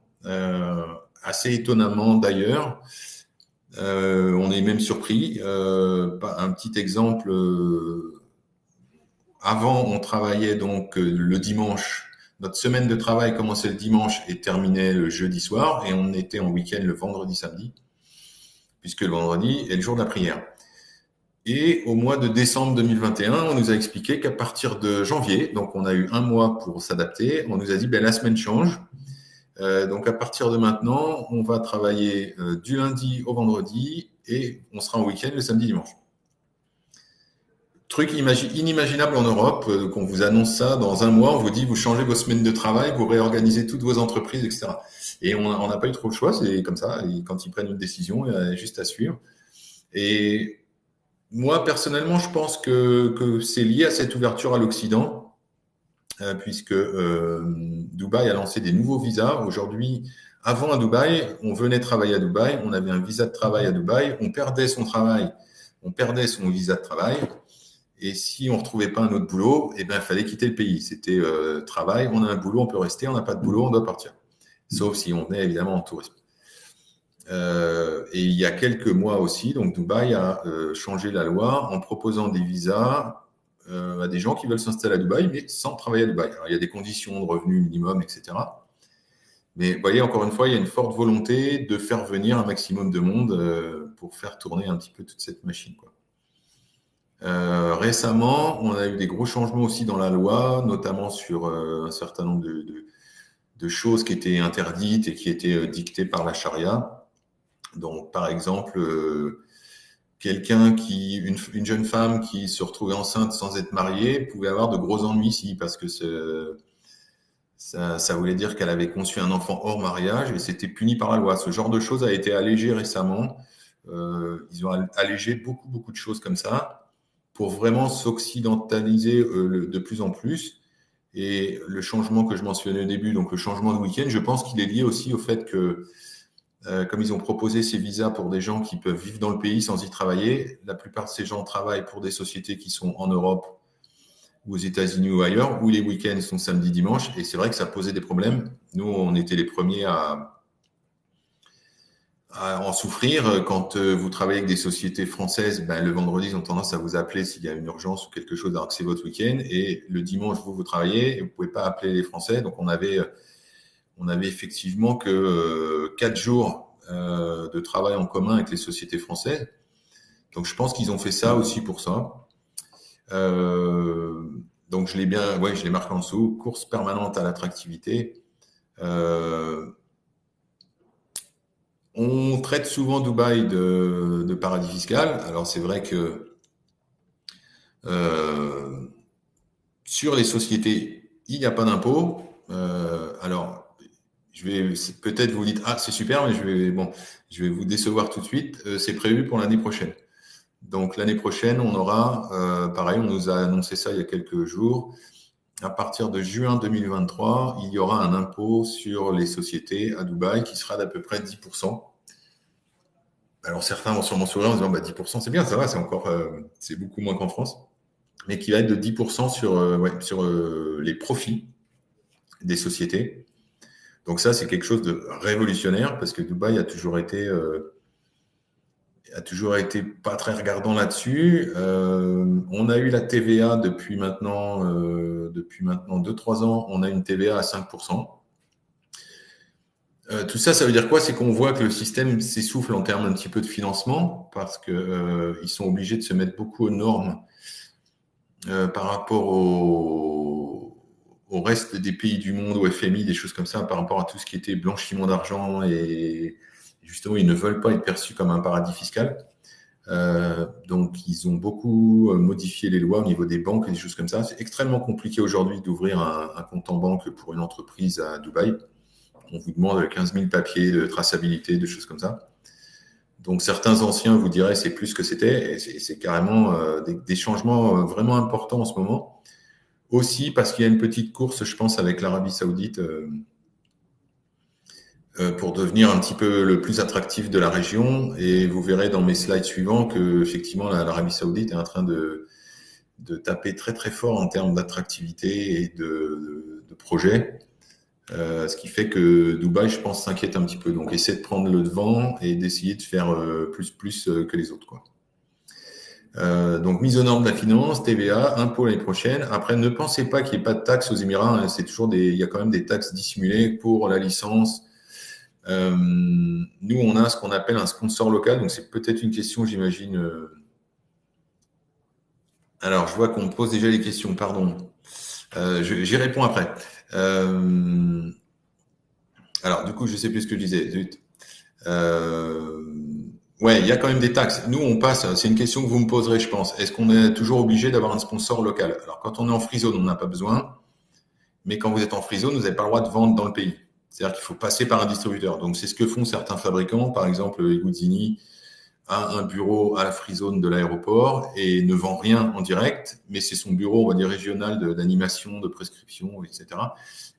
assez étonnamment d'ailleurs. On est même surpris. Un petit exemple. Avant, on travaillait donc le dimanche. Notre semaine de travail commençait le dimanche et terminait le jeudi soir, et on était en week-end le vendredi, samedi, puisque le vendredi est le jour de la prière. Et au mois de décembre 2021, on nous a expliqué qu'à partir de janvier, donc on a eu un mois pour s'adapter, on nous a dit la semaine change. Donc à partir de maintenant, on va travailler du lundi au vendredi et on sera en week-end le samedi, dimanche. Truc inimaginable en Europe, qu'on vous annonce ça dans un mois, on vous dit vous changez vos semaines de travail, vous réorganisez toutes vos entreprises, etc. Et on n'a pas eu trop le choix, c'est comme ça. Et quand ils prennent une décision, il y a juste à suivre. Et moi, personnellement, je pense que c'est lié à cette ouverture à l'Occident, puisque Dubaï a lancé des nouveaux visas. Aujourd'hui, avant à Dubaï, on venait travailler à Dubaï, on avait un visa de travail à Dubaï, on perdait son travail, on perdait son visa de travail. Et si on ne retrouvait pas un autre boulot, il fallait quitter le pays. C'était travail, on a un boulot, on peut rester, on n'a pas de boulot, on doit partir. Sauf si on venait évidemment en tourisme. Et il y a quelques mois aussi, donc Dubaï a changé la loi en proposant des visas à des gens qui veulent s'installer à Dubaï, mais sans travailler à Dubaï. Alors, il y a des conditions de revenus minimum, etc. Mais vous voyez, encore une fois, il y a une forte volonté de faire venir un maximum de monde pour faire tourner un petit peu toute cette machine, quoi. Récemment, on a eu des gros changements aussi dans la loi, notamment sur un certain nombre de choses qui étaient interdites et qui étaient dictées par la charia. Donc, par exemple, une jeune femme qui se retrouvait enceinte sans être mariée pouvait avoir de gros ennuis ici parce que ça voulait dire qu'elle avait conçu un enfant hors mariage et c'était puni par la loi. Ce genre de choses a été allégé récemment. Ils ont allégé beaucoup de choses comme ça pour vraiment s'occidentaliser de plus en plus. Et le changement que je mentionnais au début, donc le changement de week-end, je pense qu'il est lié aussi au fait que, comme ils ont proposé ces visas pour des gens qui peuvent vivre dans le pays sans y travailler, la plupart de ces gens travaillent pour des sociétés qui sont en Europe ou aux États-Unis ou ailleurs, où les week-ends sont samedi, dimanche. Et c'est vrai que ça posait des problèmes. Nous, on était les premiers à en souffrir. Quand vous travaillez avec des sociétés françaises, le vendredi, ils ont tendance à vous appeler s'il y a une urgence ou quelque chose, alors que c'est votre week-end. Et le dimanche, vous travaillez et vous pouvez pas appeler les Français. Donc, on avait effectivement que 4 jours de travail en commun avec les sociétés françaises. Donc, je pense qu'ils ont fait ça aussi pour ça. Donc, je l'ai marqué en dessous. Course permanente à l'attractivité. On traite souvent Dubaï de paradis fiscal. Alors c'est vrai que Sur les sociétés, il n'y a pas d'impôt. Alors, peut-être vous dites, ah, c'est super, mais je vais vous décevoir tout de suite. C'est prévu pour l'année prochaine. Donc, l'année prochaine, on aura, pareil, on nous a annoncé ça il y a quelques jours. À partir de juin 2023, il y aura un impôt sur les sociétés à Dubaï qui sera d'à peu près 10%. Alors, certains vont sûrement sourire en disant, 10%, c'est bien, ça va, c'est beaucoup moins qu'en France, mais qui va être de 10% sur les profits des sociétés. Donc ça, c'est quelque chose de révolutionnaire parce que Dubaï a toujours été pas très regardant là-dessus. On a eu la TVA depuis maintenant 2-3 ans. On a une TVA à 5%. Tout ça, ça veut dire quoi? C'est qu'on voit que le système s'essouffle en termes un petit peu de financement parce que ils sont obligés de se mettre beaucoup aux normes par rapport au reste des pays du monde, au FMI, des choses comme ça, par rapport à tout ce qui était blanchiment d'argent et justement, ils ne veulent pas être perçus comme un paradis fiscal. Donc, ils ont beaucoup modifié les lois au niveau des banques et des choses comme ça. C'est extrêmement compliqué aujourd'hui d'ouvrir un compte en banque pour une entreprise à Dubaï. On vous demande 15 000 papiers de traçabilité, de choses comme ça. Donc, certains anciens vous diraient c'est plus que c'était. Et c'est carrément des changements vraiment importants en ce moment. Aussi parce qu'il y a une petite course, je pense, avec l'Arabie Saoudite pour devenir un petit peu le plus attractif de la région. Et vous verrez dans mes slides suivants que effectivement l'Arabie Saoudite est en train de taper très très fort en termes d'attractivité et de projets. Ce qui fait que Dubaï, je pense, s'inquiète un petit peu. Donc, essaie de prendre le devant et d'essayer de faire plus que les autres, quoi. Donc, mise aux normes de la finance, TVA, impôt l'année prochaine. Après, ne pensez pas qu'il n'y ait pas de taxes aux Émirats. Hein. Il y a quand même des taxes dissimulées pour la licence. Nous, on a ce qu'on appelle un sponsor local. Donc, c'est peut-être une question, j'imagine. Alors, je vois qu'on me pose déjà les questions. Pardon. J'y réponds après. Alors, du coup, je ne sais plus ce que je disais. Zut. Ouais, il y a quand même des taxes. Nous, on passe, c'est une question que vous me poserez, je pense. Est-ce qu'on est toujours obligé d'avoir un sponsor local? Alors, quand on est en free zone, on n'a pas besoin. Mais quand vous êtes en free zone, vous n'avez pas le droit de vendre dans le pays. C'est-à-dire qu'il faut passer par un distributeur. Donc, c'est ce que font certains fabricants. Par exemple, Iguzzini a un bureau à la free zone de l'aéroport et ne vend rien en direct, mais c'est son bureau, on va dire, régional d'animation, de prescription, etc.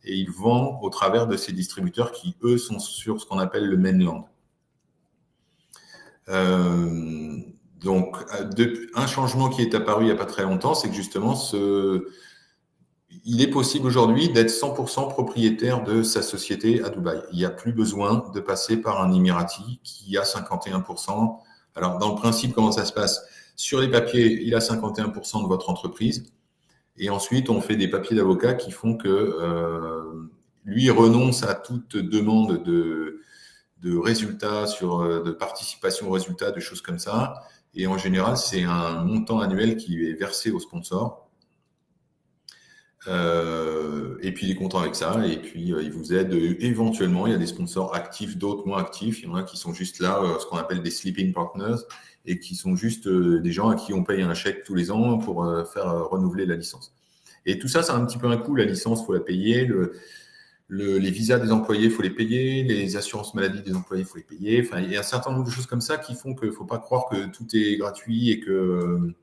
Et il vend au travers de ces distributeurs qui, eux, sont sur ce qu'on appelle le mainland. Donc, un changement qui est apparu il n'y a pas très longtemps, c'est que justement, il est possible aujourd'hui d'être 100% propriétaire de sa société à Dubaï. Il n'y a plus besoin de passer par un Émirati qui a 51%. Alors, dans le principe, comment ça se passe? Sur les papiers, il a 51% de votre entreprise. Et ensuite, on fait des papiers d'avocat qui font que lui renonce à toute demande de résultats, de participation aux résultats, de choses comme ça. Et en général, c'est un montant annuel qui est versé au sponsor. Et puis il est content avec ça. Et puis il vous aide éventuellement. Il y a des sponsors actifs, d'autres moins actifs. Il y en a qui sont juste là, ce qu'on appelle des sleeping partners, et qui sont juste des gens à qui on paye un chèque tous les ans pour faire renouveler la licence. Et tout ça, c'est un petit peu un coût. La licence, faut la payer. Les visas des employés, il faut les payer. Les assurances maladie des employés, il faut les payer. Enfin, il y a un certain nombre de choses comme ça qui font qu'il ne faut pas croire que tout est gratuit et que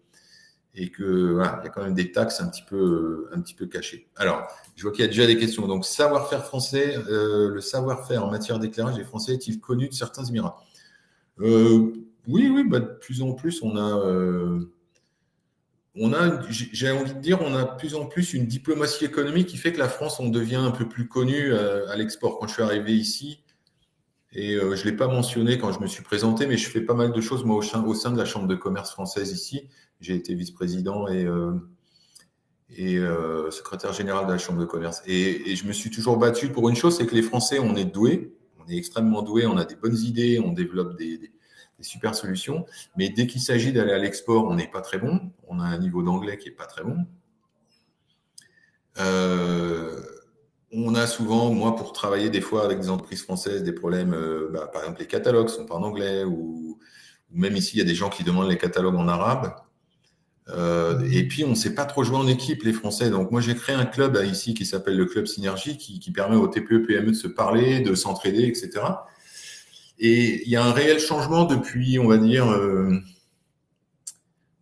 voilà, il y a quand même des taxes un petit peu cachées. Alors, je vois qu'il y a déjà des questions. Donc, savoir-faire français, le savoir-faire en matière d'éclairage des Français est-il connu de certains Émirats? Oui, de plus en plus, j'ai envie de dire, on a de plus en plus une diplomatie économique qui fait que la France, on devient un peu plus connu à l'export. Quand je suis arrivé ici, et je ne l'ai pas mentionné quand je me suis présenté, mais je fais pas mal de choses, moi, au sein de la Chambre de commerce française ici. J'ai été vice-président et secrétaire général de la Chambre de commerce. Et je me suis toujours battu pour une chose, c'est que les Français, on est doués, on est extrêmement doués, on a des bonnes idées, on développe des super solutions. Mais dès qu'il s'agit d'aller à l'export, on n'est pas très bon. On a un niveau d'anglais qui n'est pas très bon. On a souvent, moi, pour travailler des fois avec des entreprises françaises, des problèmes, par exemple, les catalogues ne sont pas en anglais, ou même ici, il y a des gens qui demandent les catalogues en arabe. Et puis, on ne sait pas trop jouer en équipe, les Français. Donc, moi, j'ai créé un club ici qui s'appelle le Club Synergie, qui permet aux TPE, PME de se parler, de s'entraider, etc. Et il y a un réel changement depuis, on va dire,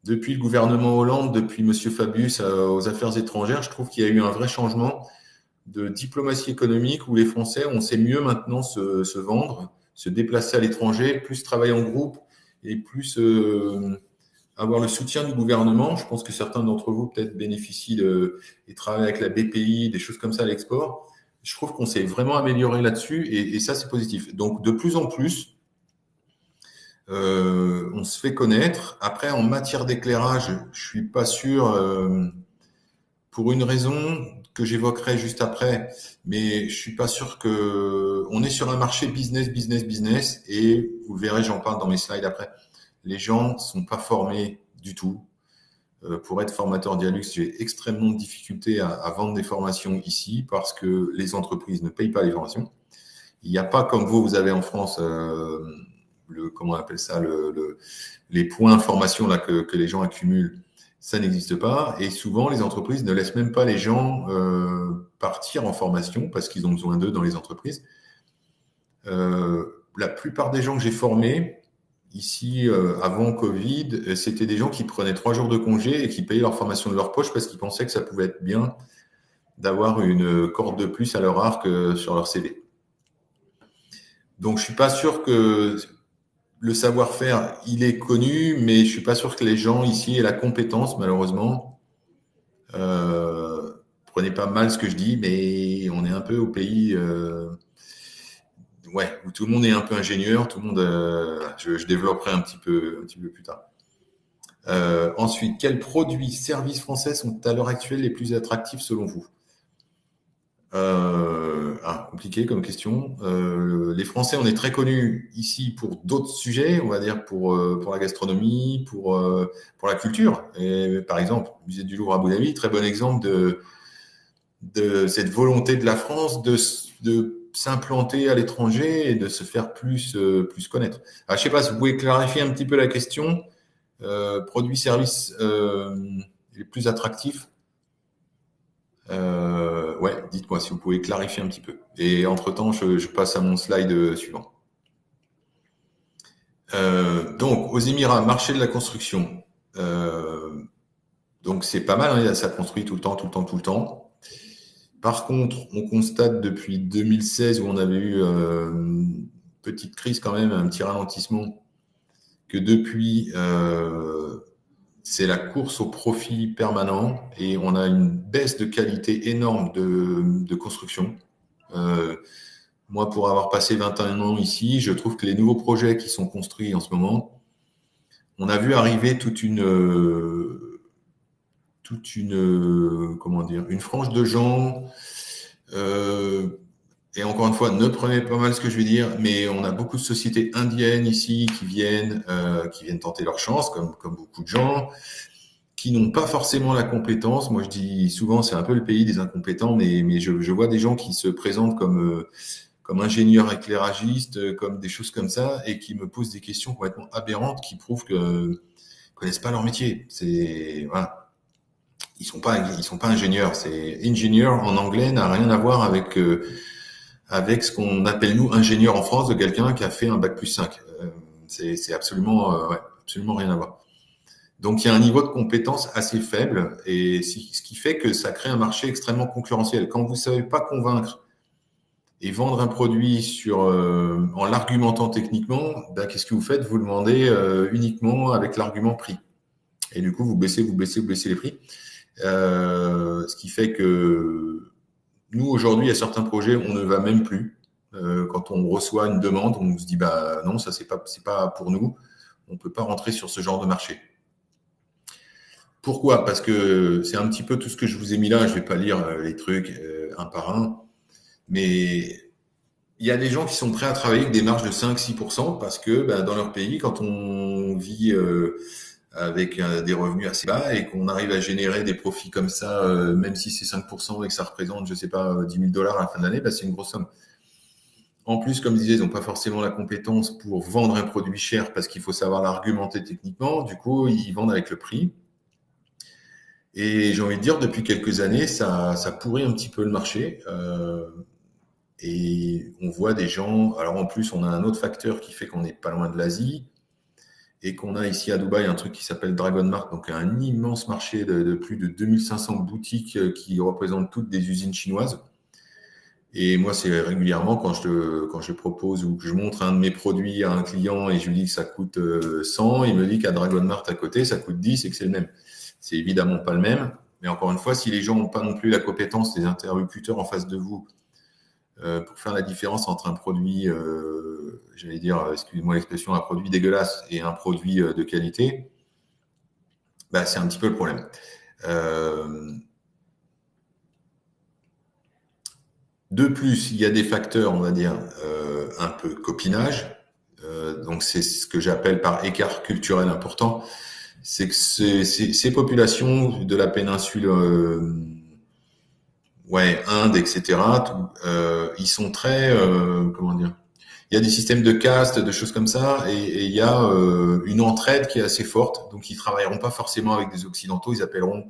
depuis le gouvernement Hollande, depuis Monsieur Fabius aux Affaires étrangères. Je trouve qu'il y a eu un vrai changement de diplomatie économique où les Français, on sait mieux maintenant se vendre, se déplacer à l'étranger, plus travailler en groupe et plus avoir le soutien du gouvernement. Je pense que certains d'entre vous peut-être bénéficient et travaillent avec la BPI, des choses comme ça à l'export. Je trouve qu'on s'est vraiment amélioré là-dessus et ça, c'est positif. Donc, de plus en plus, on se fait connaître. Après, en matière d'éclairage, je suis pas sûr, pour une raison que j'évoquerai juste après, mais je suis pas sûr que on est sur un marché business, et vous le verrez, j'en parle dans mes slides après. Les gens sont pas formés du tout. Pour être formateur Dialux, j'ai extrêmement de difficultés à vendre des formations ici parce que les entreprises ne payent pas les formations. Il n'y a pas comme vous avez en France comment on appelle ça, les points formation là que les gens accumulent. Ça n'existe pas. Et souvent, les entreprises ne laissent même pas les gens partir en formation parce qu'ils ont besoin d'eux dans les entreprises. La plupart des gens que j'ai formés ici avant Covid, c'était des gens qui prenaient 3 jours de congé et qui payaient leur formation de leur poche parce qu'ils pensaient que ça pouvait être bien d'avoir une corde de plus à leur arc sur leur CV. Donc, je suis pas sûr que le savoir-faire, il est connu, mais je suis pas sûr que les gens ici aient la compétence, malheureusement. Prenez pas mal ce que je dis, mais on est un peu au pays où tout le monde est un peu ingénieur, tout le monde. Je développerai un petit peu plus tard. Ensuite, quels produits, services français sont à l'heure actuelle les plus attractifs selon vous? Compliqué comme question. Les Français, on est très connus ici pour d'autres sujets, on va dire pour la gastronomie, pour la culture. Et, par exemple, Musée du Louvre à Abu Dhabi, très bon exemple de cette volonté de la France de s'implanter à l'étranger et de se faire plus connaître. Alors, je sais pas si vous pouvez clarifier un petit peu la question. Produits, services les plus attractifs. Dites-moi si vous pouvez clarifier un petit peu. Et entre-temps, je passe à mon slide suivant. Donc, aux Émirats, marché de la construction. Donc, c'est pas mal, hein, ça construit tout le temps. Par contre, on constate depuis 2016 où on avait eu une petite crise quand même, un petit ralentissement, que depuis, c'est la course au profit permanent et on a une baisse de qualité énorme de construction. Moi, pour avoir passé 21 ans ici, je trouve que les nouveaux projets qui sont construits en ce moment, on a vu arriver une frange de gens. Et encore une fois, ne prenez pas mal ce que je vais dire, mais on a beaucoup de sociétés indiennes ici qui viennent tenter leur chance, comme beaucoup de gens, qui n'ont pas forcément la compétence. Moi, je dis souvent, c'est un peu le pays des incompétents, mais je vois des gens qui se présentent comme ingénieurs éclairagistes, comme des choses comme ça, et qui me posent des questions complètement aberrantes qui prouvent qu'ils connaissent pas leur métier. Voilà. Ils sont pas ingénieurs. C'est engineer en anglais n'a rien à voir avec ce qu'on appelle nous ingénieur en France de quelqu'un qui a fait un bac+5. C'est absolument rien à voir. Donc il y a un niveau de compétence assez faible et ce qui fait que ça crée un marché extrêmement concurrentiel. Quand vous savez pas convaincre et vendre un produit en l'argumentant techniquement, qu'est-ce que vous faites? Vous le vendez uniquement avec l'argument prix. Et du coup, vous baissez les prix. Ce qui fait que nous, aujourd'hui, il y a certains projets, on ne va même plus. Quand on reçoit une demande, on se dit non, ça c'est pas pour nous. On peut pas rentrer sur ce genre de marché. Pourquoi? Parce que c'est un petit peu tout ce que je vous ai mis là. Je vais pas lire les trucs un par un, mais il y a des gens qui sont prêts à travailler avec des marges de 5-6% parce que dans leur pays, quand on vit avec des revenus assez bas et qu'on arrive à générer des profits comme ça, même si c'est 5% et que ça représente, je sais pas, $10 000 à la fin de l'année, c'est une grosse somme. En plus, comme je disais, ils n'ont pas forcément la compétence pour vendre un produit cher parce qu'il faut savoir l'argumenter techniquement. Du coup, ils vendent avec le prix. Et j'ai envie de dire, depuis quelques années, ça pourrit un petit peu le marché. Et on voit des gens. Alors en plus, on a un autre facteur qui fait qu'on n'est pas loin de l'Asie et qu'on a ici à Dubaï un truc qui s'appelle Dragon Mart, donc un immense marché de plus de 2500 boutiques qui représentent toutes des usines chinoises. Et moi, c'est régulièrement quand je propose ou que je montre un de mes produits à un client et je lui dis que ça coûte 100, il me dit qu'à Dragon Mart à côté, ça coûte 10 et que c'est le même. C'est évidemment pas le même. Mais encore une fois, si les gens n'ont pas non plus la compétence des interlocuteurs en face de vous pour faire la différence entre un produit, j'allais dire, excusez-moi l'expression, un produit dégueulasse et un produit de qualité, bah, c'est un petit peu le problème. De plus, il y a des facteurs, on va dire, un peu copinage. Donc, c'est ce que j'appelle par écart culturel important. C'est que ces populations de la péninsule, Inde, etc., ils sont très, comment dire, il y a des systèmes de caste, de choses comme ça, et il y a une entraide qui est assez forte. Donc, ils travailleront pas forcément avec des Occidentaux, ils appelleront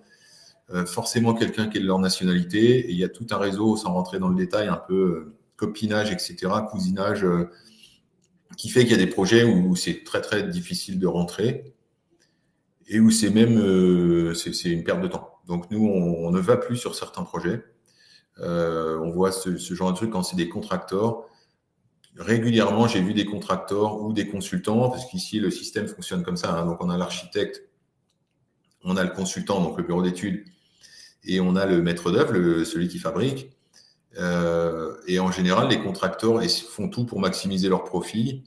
forcément quelqu'un qui est de leur nationalité. Et il y a tout un réseau, sans rentrer dans le détail, un peu copinage, etc., cousinage, qui fait qu'il y a des projets où c'est très très difficile de rentrer et où c'est même c'est une perte de temps. Donc nous, on ne va plus sur certains projets. On voit ce genre de truc quand c'est des contracteurs. Régulièrement, j'ai vu des contracteurs ou des consultants, parce qu'ici, le système fonctionne comme ça. Hein. Donc, on a l'architecte, on a le consultant, donc le bureau d'études, et on a le maître d'œuvre, celui qui fabrique. Et en général, les contracteurs font tout pour maximiser leur profit.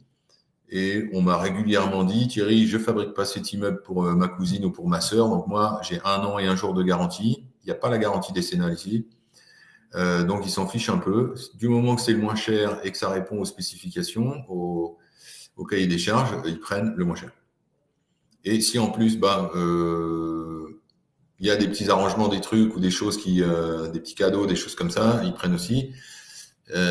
Et on m'a régulièrement dit, Thierry, je fabrique pas cet immeuble pour ma cousine ou pour ma sœur. Donc moi, j'ai 1 an et 1 jour de garantie. Il n'y a pas la garantie décennale ici. Donc ils s'en fichent un peu. Du moment que c'est le moins cher et que ça répond aux spécifications, au cahier des charges, ils prennent le moins cher. Et si en plus, il y a des petits arrangements, des trucs ou des choses des petits cadeaux, des choses comme ça, ils prennent aussi.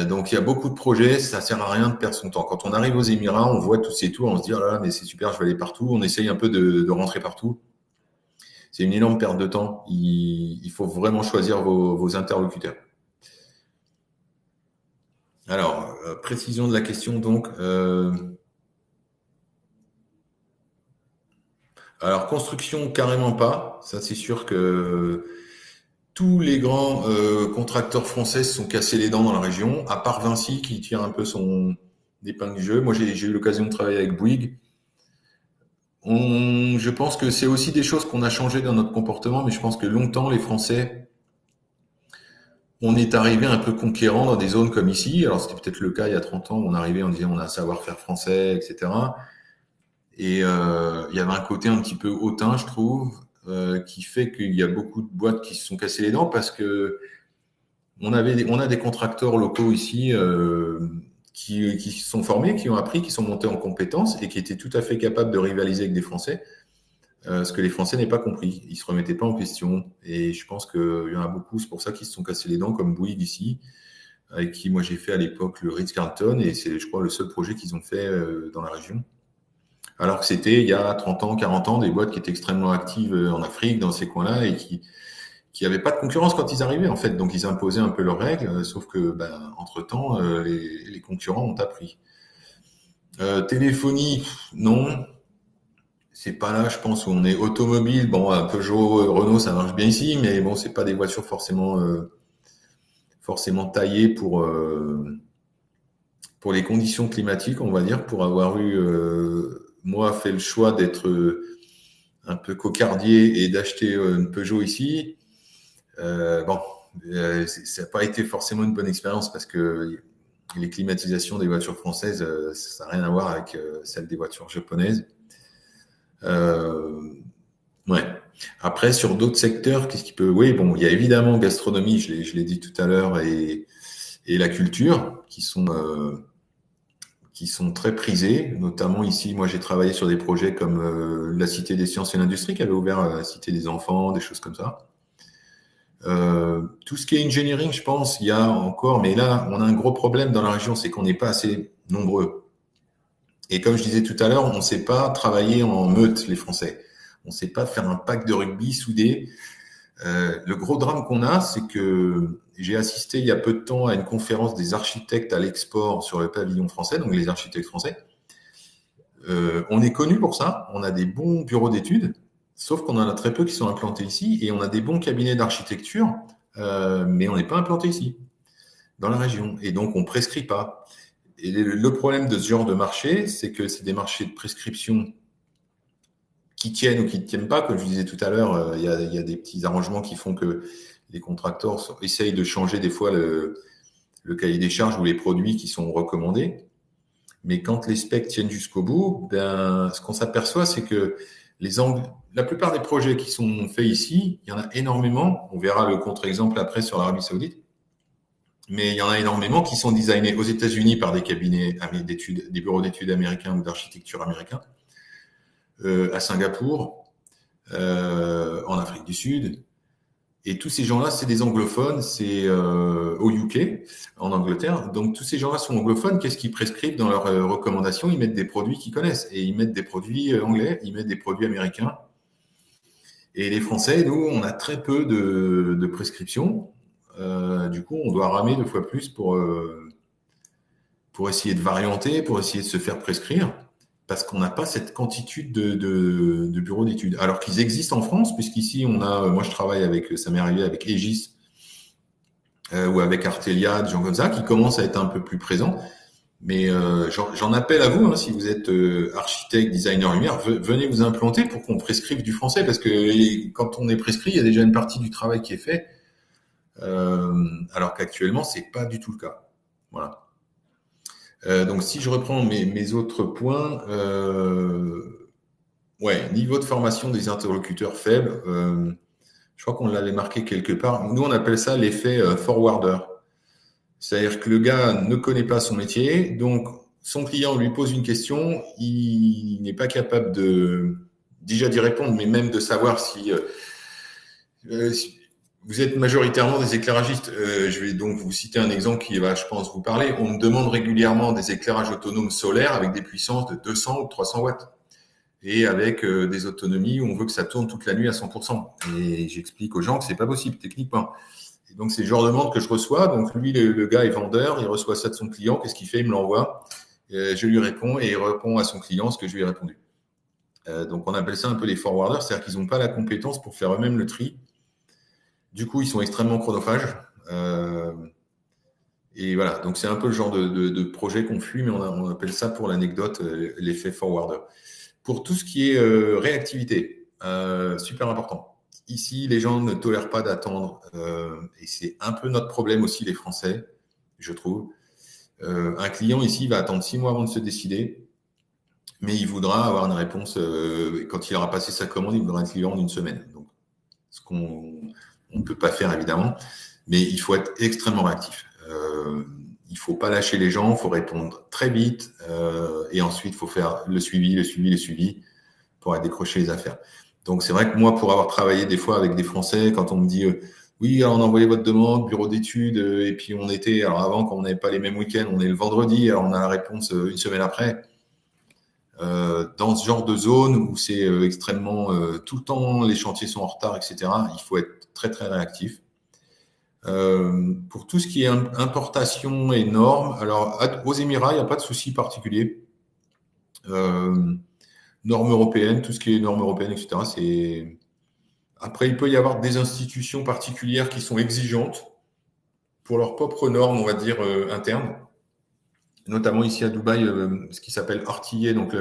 Donc il y a beaucoup de projets, ça sert à rien de perdre son temps. Quand on arrive aux Émirats, on voit tous ces tours, on se dit oh là là, mais c'est super, je vais aller partout. On essaye un peu de rentrer partout. C'est une énorme perte de temps. Il faut vraiment choisir vos interlocuteurs. Alors, précision de la question donc. Alors construction carrément pas. Ça c'est sûr que tous les grands contracteurs français se sont cassés les dents dans la région, à part Vinci qui tire un peu son épingle du jeu. Moi, j'ai eu l'occasion de travailler avec Bouygues. Je pense que c'est aussi des choses qu'on a changé dans notre comportement, mais je pense que longtemps, les Français, on est arrivé un peu conquérant dans des zones comme ici. Alors, c'était peut-être le cas il y a 30 ans, on arrivait, on disait on a un savoir-faire français, etc. Et il y avait un côté un petit peu hautain, je trouve, qui fait qu'il y a beaucoup de boîtes qui se sont cassées les dents parce que on a des contracteurs locaux ici qui se sont formés, qui ont appris, qui sont montés en compétences et qui étaient tout à fait capables de rivaliser avec des Français. Ce que les Français n'avaient pas compris. Ils se remettaient pas en question. Et je pense qu'il y en a beaucoup, c'est pour ça qu'ils se sont cassés les dents, comme Bouygues ici, avec qui moi j'ai fait à l'époque le Ritz-Carlton, et c'est, je crois, le seul projet qu'ils ont fait dans la région. Alors que c'était, il y a 30 ans, 40 ans, des boîtes qui étaient extrêmement actives en Afrique, dans ces coins-là, et qui n'avaient pas de concurrence quand ils arrivaient, en fait. Donc, ils imposaient un peu leurs règles, sauf que, entre-temps, les concurrents ont appris. Téléphonie, non. C'est pas là, je pense, où on est automobile. Bon, Peugeot, Renault, ça marche bien ici, mais bon, c'est pas des voitures forcément taillées pour les conditions climatiques, on va dire, pour avoir eu, moi, fait le choix d'être un peu cocardier et d'acheter une Peugeot ici. Ça n'a pas été forcément une bonne expérience parce que les climatisations des voitures françaises, ça n'a rien à voir avec celles des voitures japonaises. Ouais. Après, sur d'autres secteurs, qu'est-ce qui peut... Oui, bon, il y a évidemment gastronomie, je l'ai dit tout à l'heure, et la culture, qui sont très prisés. Notamment ici, moi, j'ai travaillé sur des projets comme la Cité des Sciences et l'Industrie, qui avait ouvert la Cité des Enfants, des choses comme ça. Tout ce qui est engineering, je pense, il y a encore, mais là, on a un gros problème dans la région, c'est qu'on n'est pas assez nombreux. Et comme je disais tout à l'heure, on ne sait pas travailler en meute, les Français. On ne sait pas faire un pack de rugby soudé. Le gros drame qu'on a, c'est que j'ai assisté il y a peu de temps à une conférence des architectes à l'export sur le pavillon français, donc les architectes français. On est connu pour ça, on a des bons bureaux d'études, sauf qu'on en a très peu qui sont implantés ici, et on a des bons cabinets d'architecture, mais on n'est pas implanté ici, dans la région, et donc on prescrit pas. Et le problème de ce genre de marché, c'est que c'est des marchés de prescription qui tiennent ou qui ne tiennent pas. Comme je disais tout à l'heure, il y a des petits arrangements qui font que les contracteurs essayent de changer des fois le cahier des charges ou les produits qui sont recommandés. Mais quand les specs tiennent jusqu'au bout, ben, ce qu'on s'aperçoit, c'est que la plupart des projets qui sont faits ici, il y en a énormément. On verra le contre-exemple après sur l'Arabie Saoudite. Mais il y en a énormément qui sont designés aux États-Unis par des cabinets d'études, des bureaux d'études américains ou d'architecture américains, à Singapour, en Afrique du Sud. Et tous ces gens-là, c'est des anglophones, c'est au UK, en Angleterre. Donc tous ces gens-là sont anglophones. Qu'est-ce qu'ils prescrivent dans leurs recommandations? Ils mettent des produits qu'ils connaissent. Et ils mettent des produits anglais, ils mettent des produits américains. Et les Français, nous, on a très peu de prescriptions. Du coup, on doit ramer 2 fois plus pour essayer de varianter, pour essayer de se faire prescrire, parce qu'on n'a pas cette quantité de bureaux d'études. Alors qu'ils existent en France, puisqu'ici, moi je travaille avec, ça m'est arrivé avec Aegis ou avec Artelia, des gens comme ça, qui commencent à être un peu plus présents. Mais j'en appelle à vous, hein, si vous êtes architecte, designer lumière, venez vous implanter pour qu'on prescrive du français, parce que quand on est prescrit, il y a déjà une partie du travail qui est fait, alors qu'actuellement, c'est pas du tout le cas. Voilà. Donc, si je reprends mes autres points, niveau de formation des interlocuteurs faibles, je crois qu'on l'avait marqué quelque part. Nous, on appelle ça l'effet forwarder. C'est-à-dire que le gars ne connaît pas son métier, donc son client lui pose une question, il n'est pas capable déjà d'y répondre, mais même de savoir si vous êtes majoritairement des éclairagistes. Je vais donc vous citer un exemple qui va, je pense, vous parler. On me demande régulièrement des éclairages autonomes solaires avec des puissances de 200 ou 300 watts et avec des autonomies où on veut que ça tourne toute la nuit à 100%. Et j'explique aux gens que c'est pas possible techniquement. Et donc, c'est le genre de demande que je reçois. Donc, lui, le gars est vendeur, il reçoit ça de son client. Qu'est-ce qu'il fait? Il me l'envoie. Je lui réponds et il répond à son client ce que je lui ai répondu. Donc, on appelle ça un peu les forwarders, c'est-à-dire qu'ils n'ont pas la compétence pour faire eux-mêmes le tri. Du coup, ils sont extrêmement chronophages. Et voilà, donc c'est un peu le genre de projet qu'on fuit, mais on appelle ça pour l'anecdote l'effet forwarder. Pour tout ce qui est réactivité, super important. Ici, les gens ne tolèrent pas d'attendre, et c'est un peu notre problème aussi, les Français, je trouve. Un client ici va attendre 6 mois avant de se décider, mais il voudra avoir une réponse, quand il aura passé sa commande, il voudra être livré en 1 semaine. Donc, ce qu'on ne peut pas faire, évidemment, mais il faut être extrêmement réactif. Il ne faut pas lâcher les gens, il faut répondre très vite, et ensuite, il faut faire le suivi pour aller décrocher les affaires. Donc, c'est vrai que moi, pour avoir travaillé des fois avec des Français, quand on me dit oui, alors on a envoyé votre demande, bureau d'études, et puis alors avant, quand on n'avait pas les mêmes week-ends, on est le vendredi, alors on a la réponse 1 semaine après. Dans ce genre de zone où c'est extrêmement tout le temps, les chantiers sont en retard, etc., il faut être très, très réactif. Pour tout ce qui est importation et normes, alors aux Émirats, il n'y a pas de souci particulier. Normes européennes, tout ce qui est normes européennes, etc. Après, il peut y avoir des institutions particulières qui sont exigeantes pour leurs propres normes, on va dire, internes. Notamment ici à Dubaï, ce qui s'appelle RTA, donc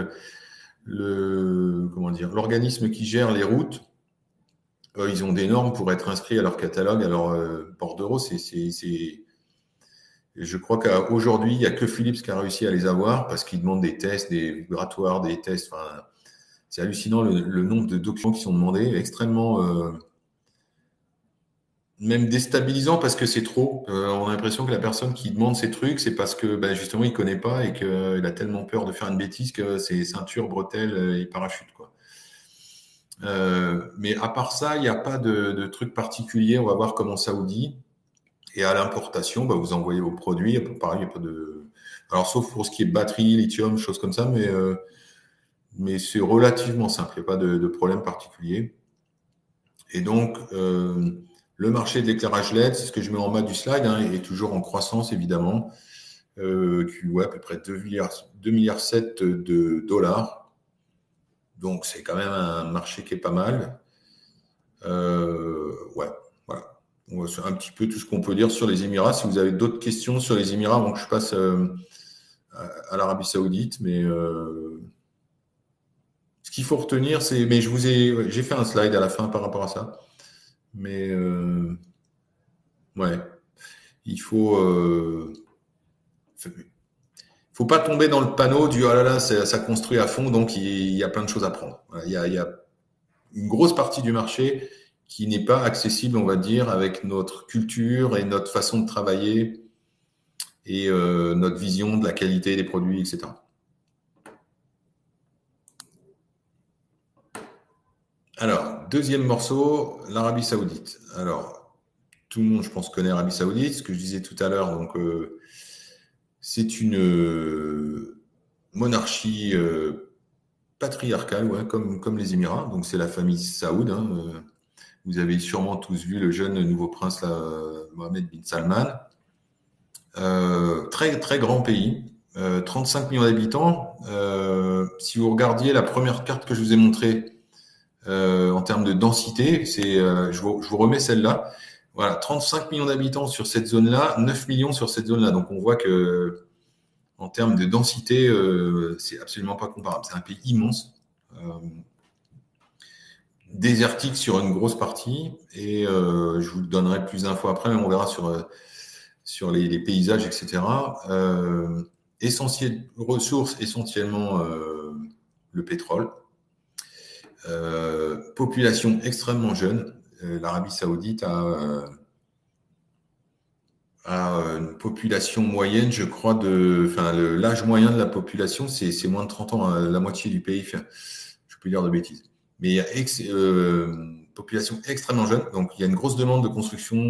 l'organisme qui gère les routes. Ils ont des normes pour être inscrits à leur catalogue, à leur bordereau. Je crois qu'aujourd'hui, il n'y a que Philips qui a réussi à les avoir parce qu'ils demandent des tests, des vibratoires, des tests. Enfin, c'est hallucinant le nombre de documents qui sont demandés, extrêmement même déstabilisant parce que c'est trop. On a l'impression que la personne qui demande ces trucs, c'est parce que justement, il ne connaît pas et qu'il a tellement peur de faire une bêtise que c'est ceinture, bretelles et parachute, quoi. Mais à part ça, il n'y a pas de truc particulier. On va voir comme en Saoudi. Et à l'importation, vous envoyez vos produits. Pareil, il n'y a pas de. Alors, sauf pour ce qui est batterie, lithium, choses comme ça, mais c'est relativement simple. Il n'y a pas de problème particulier. Et donc, le marché de l'éclairage LED, c'est ce que je mets en bas du slide, hein, est toujours en croissance, évidemment. À peu près 2 milliards 7 de dollars. Donc, c'est quand même un marché qui est pas mal. Voilà. C'est un petit peu tout ce qu'on peut dire sur les Émirats. Si vous avez d'autres questions sur les Émirats, avant que je passe à l'Arabie Saoudite, mais ce qu'il faut retenir, c'est, mais j'ai fait un slide à la fin par rapport à ça. Mais ouais, il faut pas tomber dans le panneau du oh là là, ça construit à fond, donc il y a plein de choses à prendre. Il y a une grosse partie du marché qui n'est pas accessible, on va dire, avec notre culture et notre façon de travailler et notre vision de la qualité des produits, etc. Alors, deuxième morceau, l'Arabie Saoudite. Alors, tout le monde, je pense, connaît l'Arabie Saoudite. Ce que je disais tout à l'heure, donc, c'est une monarchie patriarcale, ouais, comme les Émirats. Donc, c'est la famille Saoud. Hein, vous avez sûrement tous vu le jeune nouveau prince, là, Mohamed bin Salman. Très, très grand pays. 35 millions d'habitants. Si vous regardiez la première carte que je vous ai montrée, en termes de densité, je vous remets celle-là. Voilà, 35 millions d'habitants sur cette zone-là, 9 millions sur cette zone-là. Donc on voit que en termes de densité, c'est absolument pas comparable. C'est un pays immense, désertique sur une grosse partie. Et je vous donnerai plus d'infos après, mais on verra sur les paysages, etc. Ressources essentiellement le pétrole. Population extrêmement jeune. L'Arabie Saoudite a une population moyenne, je crois, l'âge moyen de la population, c'est moins de 30 ans, la moitié du pays. Je peux dire de bêtises. Mais il y a population extrêmement jeune, donc il y a une grosse demande de construction.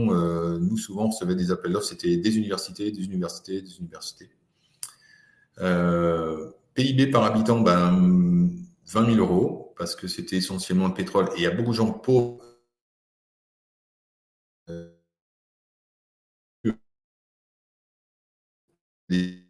Nous, souvent, on recevait des appels d'offres, c'était des universités. PIB par habitant, 20 000 euros, parce que c'était essentiellement le pétrole. Et il y a beaucoup de gens pauvres. Des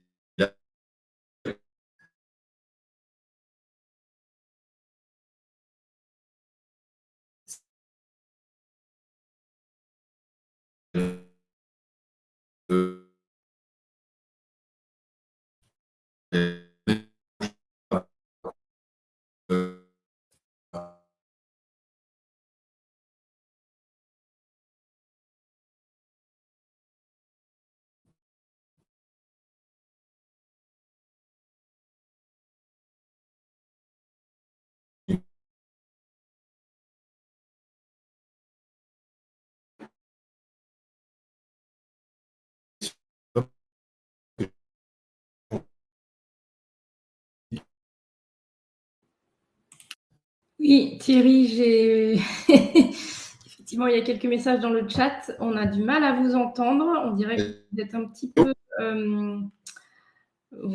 Oui, Thierry, effectivement, il y a quelques messages dans le chat. On a du mal à vous entendre. On dirait que vous êtes un petit peu...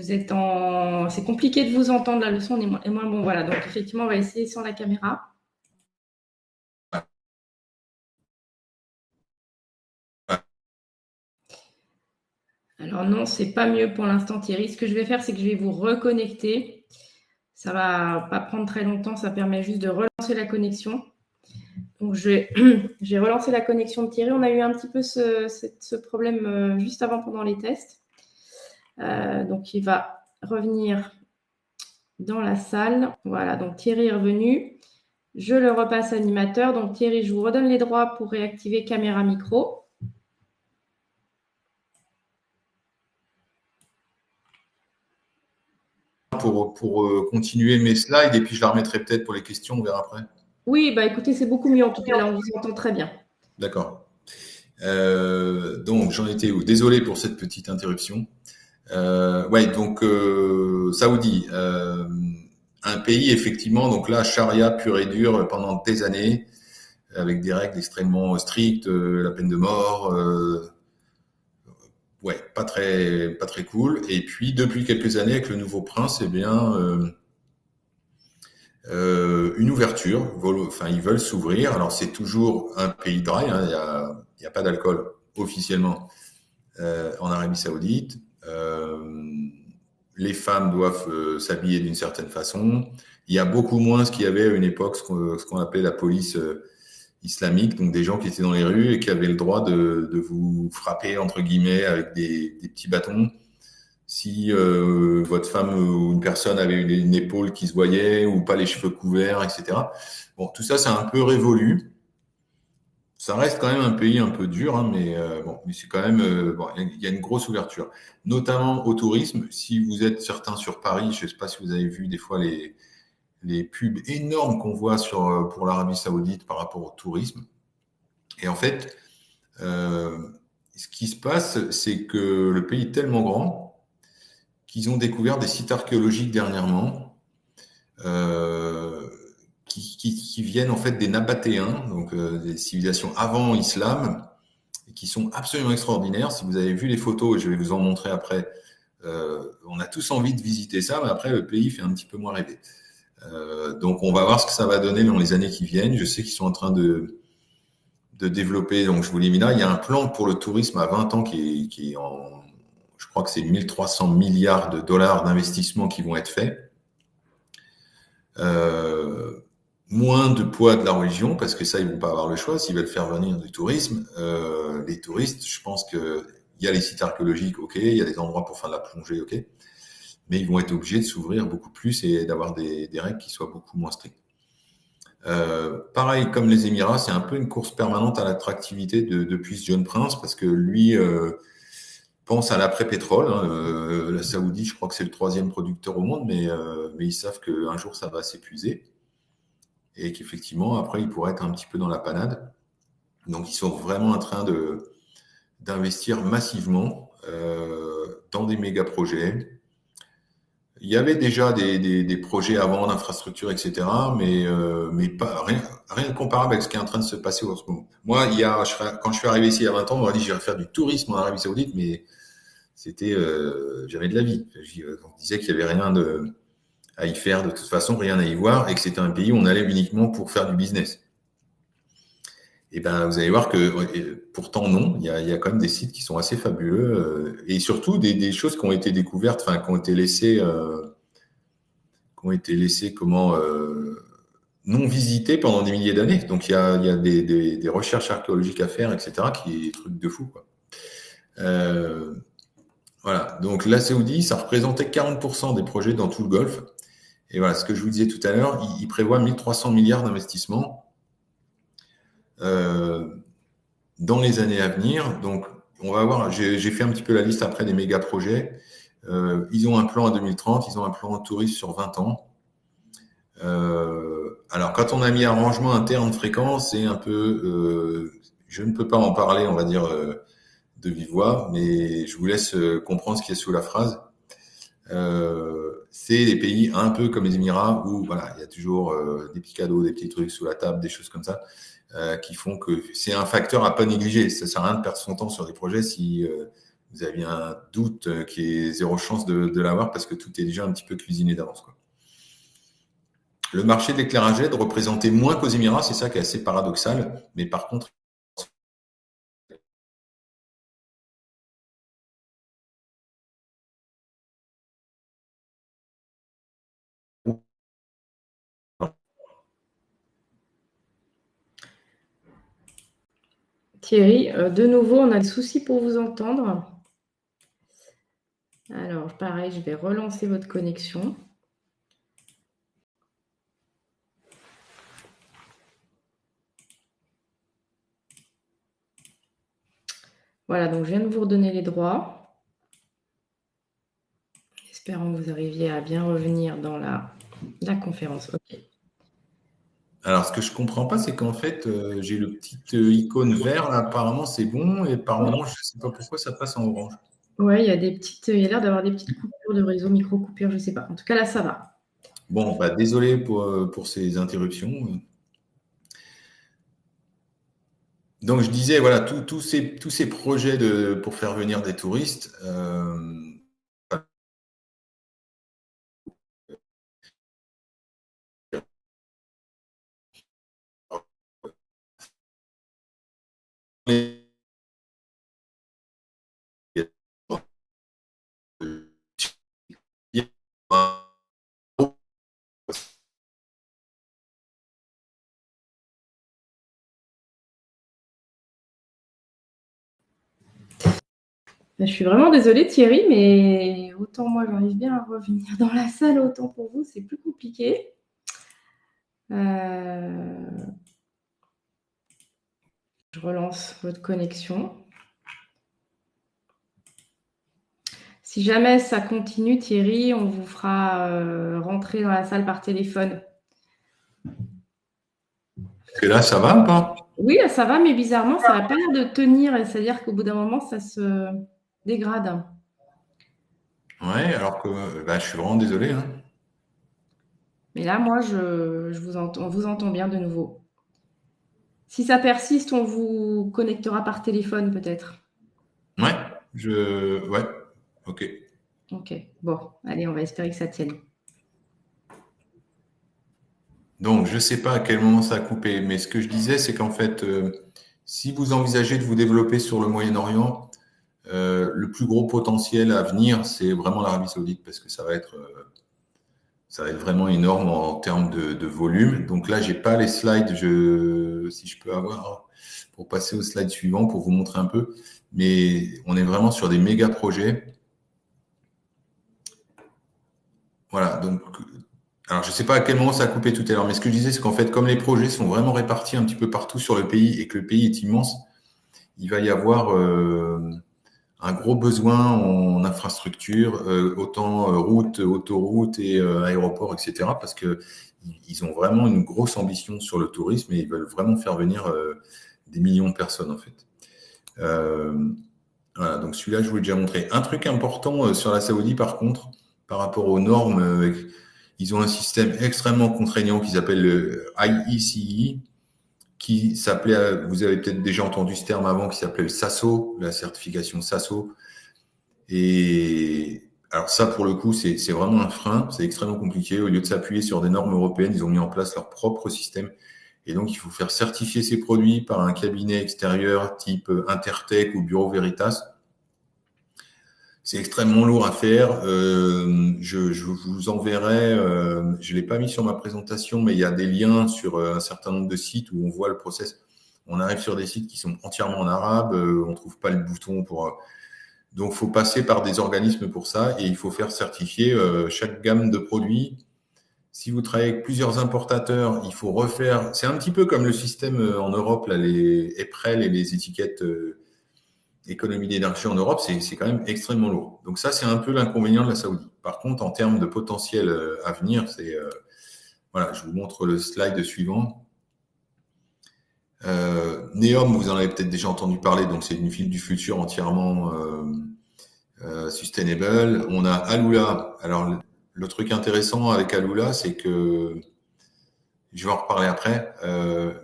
C'est compliqué de vous entendre. La leçon est moins bon. Voilà, donc effectivement, on va essayer sans la caméra. Alors non, c'est pas mieux pour l'instant, Thierry. Ce que je vais faire, c'est que je vais vous reconnecter. Ça va pas prendre très longtemps. Ça permet juste de relancer la connexion. Donc, j'ai relancé la connexion de Thierry. On a eu un petit peu ce problème juste avant pendant les tests. Donc, il va revenir dans la salle. Voilà, donc Thierry est revenu. Je le repasse animateur. Donc, Thierry, je vous redonne les droits pour réactiver caméra micro. Pour continuer mes slides et puis je la remettrai peut-être pour les questions, on verra après. Oui, écoutez, c'est beaucoup mieux en tout cas. Là, on vous entend très bien. D'accord. Donc, j'en étais où? Désolé pour cette petite interruption. Donc Saoudi, un pays effectivement, donc là, charia pure et dure pendant des années, avec des règles extrêmement strictes, la peine de mort, pas très cool. Et puis depuis quelques années, avec le nouveau prince, une ouverture. Enfin, ils veulent s'ouvrir. Alors, c'est toujours un pays dry. Hein, il y a pas d'alcool officiellement en Arabie Saoudite. Les femmes doivent s'habiller d'une certaine façon. Il y a beaucoup moins ce qu'il y avait à une époque, ce qu'on appelait la police islamique, donc des gens qui étaient dans les rues et qui avaient le droit de vous frapper, entre guillemets, avec des petits bâtons. Si votre femme ou une personne avait une épaule qui se voyait ou pas les cheveux couverts, etc. Bon, tout ça, c'est un peu révolu. Ça reste quand même un pays un peu dur, hein, mais bon, mais c'est quand même bon, il y a une grosse ouverture, notamment au tourisme. Si vous êtes certains sur Paris, je ne sais pas si vous avez vu des fois les pubs énormes qu'on voit pour l'Arabie Saoudite par rapport au tourisme. Et en fait, euh, ce qui se passe, c'est que le pays est tellement grand qu'ils ont découvert des sites archéologiques dernièrement euh, qui viennent en fait des Nabatéens, donc des civilisations avant l'islam, et qui sont absolument extraordinaires. Si vous avez vu les photos, je vais vous en montrer après, on a tous envie de visiter ça, mais après le pays fait un petit peu moins rêver. Donc on va voir ce que ça va donner dans les années qui viennent. Je sais qu'ils sont en train de développer, donc je vous l'ai mis là, il y a un plan pour le tourisme à 20 ans qui est en, je crois que c'est 1300 milliards de dollars d'investissements qui vont être faits. Euh, Moins de poids de la religion, parce que ça, ils vont pas avoir le choix. S'ils veulent faire venir du tourisme, les touristes, je pense que il y a les sites archéologiques, ok, il y a des endroits pour faire de la plongée, ok, mais ils vont être obligés de s'ouvrir beaucoup plus et d'avoir des règles qui soient beaucoup moins strictes. Pareil, comme les Émirats, c'est un peu une course permanente à l'attractivité depuis ce jeune prince, parce que lui pense à l'après-pétrole. Hein. La Saoudie, je crois que c'est le troisième producteur au monde, mais ils savent qu'un jour, ça va s'épuiser et qu'effectivement, après, ils pourraient être un petit peu dans la panade. Donc, ils sont vraiment en train d'investir massivement dans des méga projets. Il y avait déjà des projets avant d'infrastructures, etc., mais pas, rien de comparable avec ce qui est en train de se passer en ce moment. Moi, quand je suis arrivé ici il y a 20 ans, on m'a dit j'irais faire du tourisme en Arabie Saoudite, mais c'était jamais de la vie. On disait qu'il y avait rien à y faire de toute façon, rien à y voir, et que c'était un pays où on allait uniquement pour faire du business. Et ben, vous allez voir que pourtant non, il y a quand même des sites qui sont assez fabuleux et surtout des choses qui ont été découvertes, enfin qui ont été laissées comment non visitées pendant des milliers d'années. Donc il y a des recherches archéologiques à faire, etc. qui est truc de fou, quoi. Euh, voilà. Donc la Saoudie, ça représentait 40% des projets dans tout le Golfe. Et voilà, ce que je vous disais tout à l'heure, il prévoit 1300 milliards d'investissements euh, dans les années à venir. Donc, on va voir, j'ai fait un petit peu la liste après des méga projets. Ils ont un plan à 2030, ils ont un plan tourisme sur 20 ans. Alors, quand on a mis arrangement interne fréquent, c'est un peu, je ne peux pas en parler, on va dire, de vive voix, mais je vous laisse comprendre ce qui est sous la phrase. C'est des pays un peu comme les Émirats où voilà, il y a toujours des petits cadeaux, des petits trucs sous la table, des choses comme ça, qui font que c'est un facteur à pas négliger. Ça sert à rien de perdre son temps sur des projets si vous avez un doute qui est zéro chance de l'avoir parce que tout est déjà un petit peu cuisiné d'avance, quoi. Le marché de l'éclairage LED représentait moins qu'aux Émirats, c'est ça qui est assez paradoxal, mais par contre, Thierry, de nouveau, on a des soucis pour vous entendre. Alors, pareil, je vais relancer votre connexion. Voilà, donc je viens de vous redonner les droits. Espérons que vous arriviez à bien revenir dans la conférence. Ok. alors ce que je comprends pas, c'est qu'en fait, j'ai le petit icône vert là, apparemment c'est bon, et par moment, je sais pas pourquoi ça passe en orange. Ouais, il y a l'air d'avoir des petites coupures de réseau, micro-coupures, je ne sais pas. En tout cas, là, ça va. Bon, bah, désolé pour ces interruptions. Donc, je disais, voilà, tous ces projets pour faire venir des touristes, Je suis vraiment désolée Thierry, mais autant moi j'arrive bien à revenir dans la salle, autant pour vous c'est plus compliqué. Je relance votre connexion. Si jamais ça continue, Thierry, on vous fera rentrer dans la salle par téléphone. Et là, ça va ou pas? Oui, ça va, mais bizarrement, ça n'a pas l'air de tenir. C'est-à-dire qu'au bout d'un moment, ça se dégrade. Ouais, alors que je suis vraiment désolé, hein. Mais là, moi, on vous entend bien de nouveau. Si ça persiste, on vous connectera par téléphone peut-être. Ouais, ouais, ok. Ok, bon, allez, on va espérer que ça tienne. Donc, je ne sais pas à quel moment ça a coupé, mais ce que je disais, c'est qu'en fait, si vous envisagez de vous développer sur le Moyen-Orient, le plus gros potentiel à venir, c'est vraiment l'Arabie Saoudite, parce que ça va être vraiment énorme en termes de volume. Donc là, j'ai pas les slides, si je peux avoir, pour passer au slide suivant, pour vous montrer un peu. Mais on est vraiment sur des méga projets. Voilà, donc alors, je ne sais pas à quel moment ça a coupé tout à l'heure, mais ce que je disais, c'est qu'en fait, comme les projets sont vraiment répartis un petit peu partout sur le pays et que le pays est immense, il va y avoir un gros besoin en infrastructure, autant routes, autoroutes et aéroports, etc. Parce que ils ont vraiment une grosse ambition sur le tourisme et ils veulent vraiment faire venir des millions de personnes, en fait. Voilà, donc celui-là, je vous l'ai déjà montré. Un truc important sur la Saoudie, par contre, par rapport aux normes, ils ont un système extrêmement contraignant qu'ils appellent le IECE, qui s'appelait, vous avez peut-être déjà entendu ce terme avant, qui s'appelait le SASO, la certification SASO. Et alors ça, pour le coup, c'est vraiment un frein, c'est extrêmement compliqué. Au lieu de s'appuyer sur des normes européennes, ils ont mis en place leur propre système. Et donc, il faut faire certifier ces produits par un cabinet extérieur type Intertech ou Bureau Veritas. C'est extrêmement lourd à faire. Je vous enverrai, je l'ai pas mis sur ma présentation, mais il y a des liens sur un certain nombre de sites où on voit le process. On arrive sur des sites qui sont entièrement en arabe, on trouve pas le bouton pour. Donc, faut passer par des organismes pour ça et il faut faire certifier chaque gamme de produits. Si vous travaillez avec plusieurs importateurs, il faut refaire. C'est un petit peu comme le système en Europe, là, les EPREL et les étiquettes. Économie d'énergie en Europe, c'est quand même extrêmement lourd. Donc ça, c'est un peu l'inconvénient de la Saoudie. Par contre, en termes de potentiel à venir, voilà, je vous montre le slide suivant. Neom, vous en avez peut-être déjà entendu parler, donc c'est une ville du futur entièrement sustainable. On a Alula. Alors le truc intéressant avec Alula, c'est que je vais en reparler après,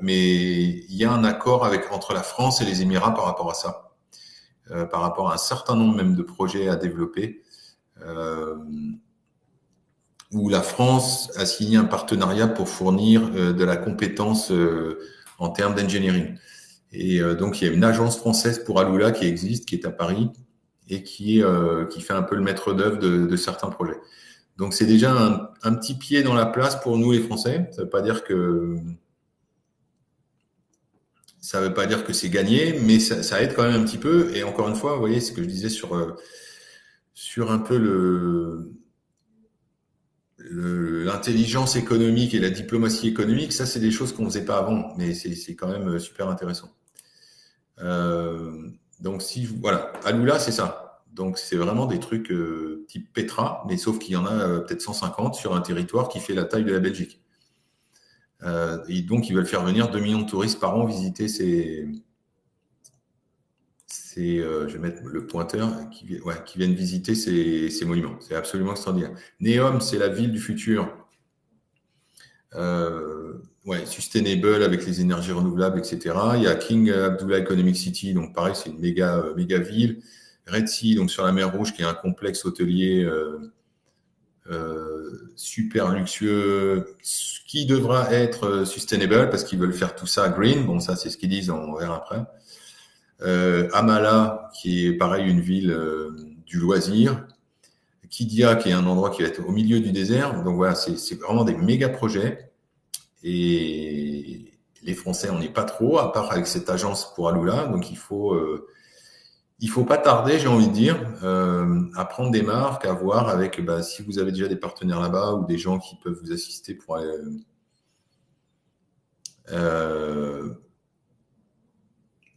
mais il y a un accord entre la France et les Émirats par rapport à ça. Par rapport à un certain nombre même de projets à développer, où la France a signé un partenariat pour fournir de la compétence en termes d'engineering. Et donc, il y a une agence française pour Alula qui existe, qui est à Paris, et qui fait un peu le maître d'œuvre de certains projets. Donc, c'est déjà un petit pied dans la place pour nous, les Français. Ça ne veut pas dire que c'est gagné, mais ça aide quand même un petit peu. Et encore une fois, vous voyez ce que je disais sur un peu l'intelligence économique et la diplomatie économique, ça, c'est des choses qu'on ne faisait pas avant, mais c'est quand même super intéressant. Donc, voilà, Alula, c'est ça. Donc, c'est vraiment des trucs type Petra, mais sauf qu'il y en a peut-être 150 sur un territoire qui fait la taille de la Belgique. Et donc, ils veulent faire venir 2 millions de touristes par an visiter je vais mettre le pointeur, qui viennent visiter ces monuments. C'est absolument extraordinaire. Neom, c'est la ville du futur. Sustainable avec les énergies renouvelables, etc. Il y a King Abdullah Economic City, donc pareil, c'est une méga ville. Red Sea, donc sur la mer Rouge, qui est un complexe hôtelier super luxueux, qui devra être sustainable parce qu'ils veulent faire tout ça green. Bon, ça, c'est ce qu'ils disent, on verra après. Amala, qui est pareil, une ville du loisir. Kidia, qui est un endroit qui va être au milieu du désert. Donc voilà, c'est vraiment des méga projets. Et les Français, on n'est pas trop, à part avec cette agence pour Alula. Donc il faut il faut pas tarder, j'ai envie de dire, à prendre des marques, à voir avec, si vous avez déjà des partenaires là-bas ou des gens qui peuvent vous assister pour aller,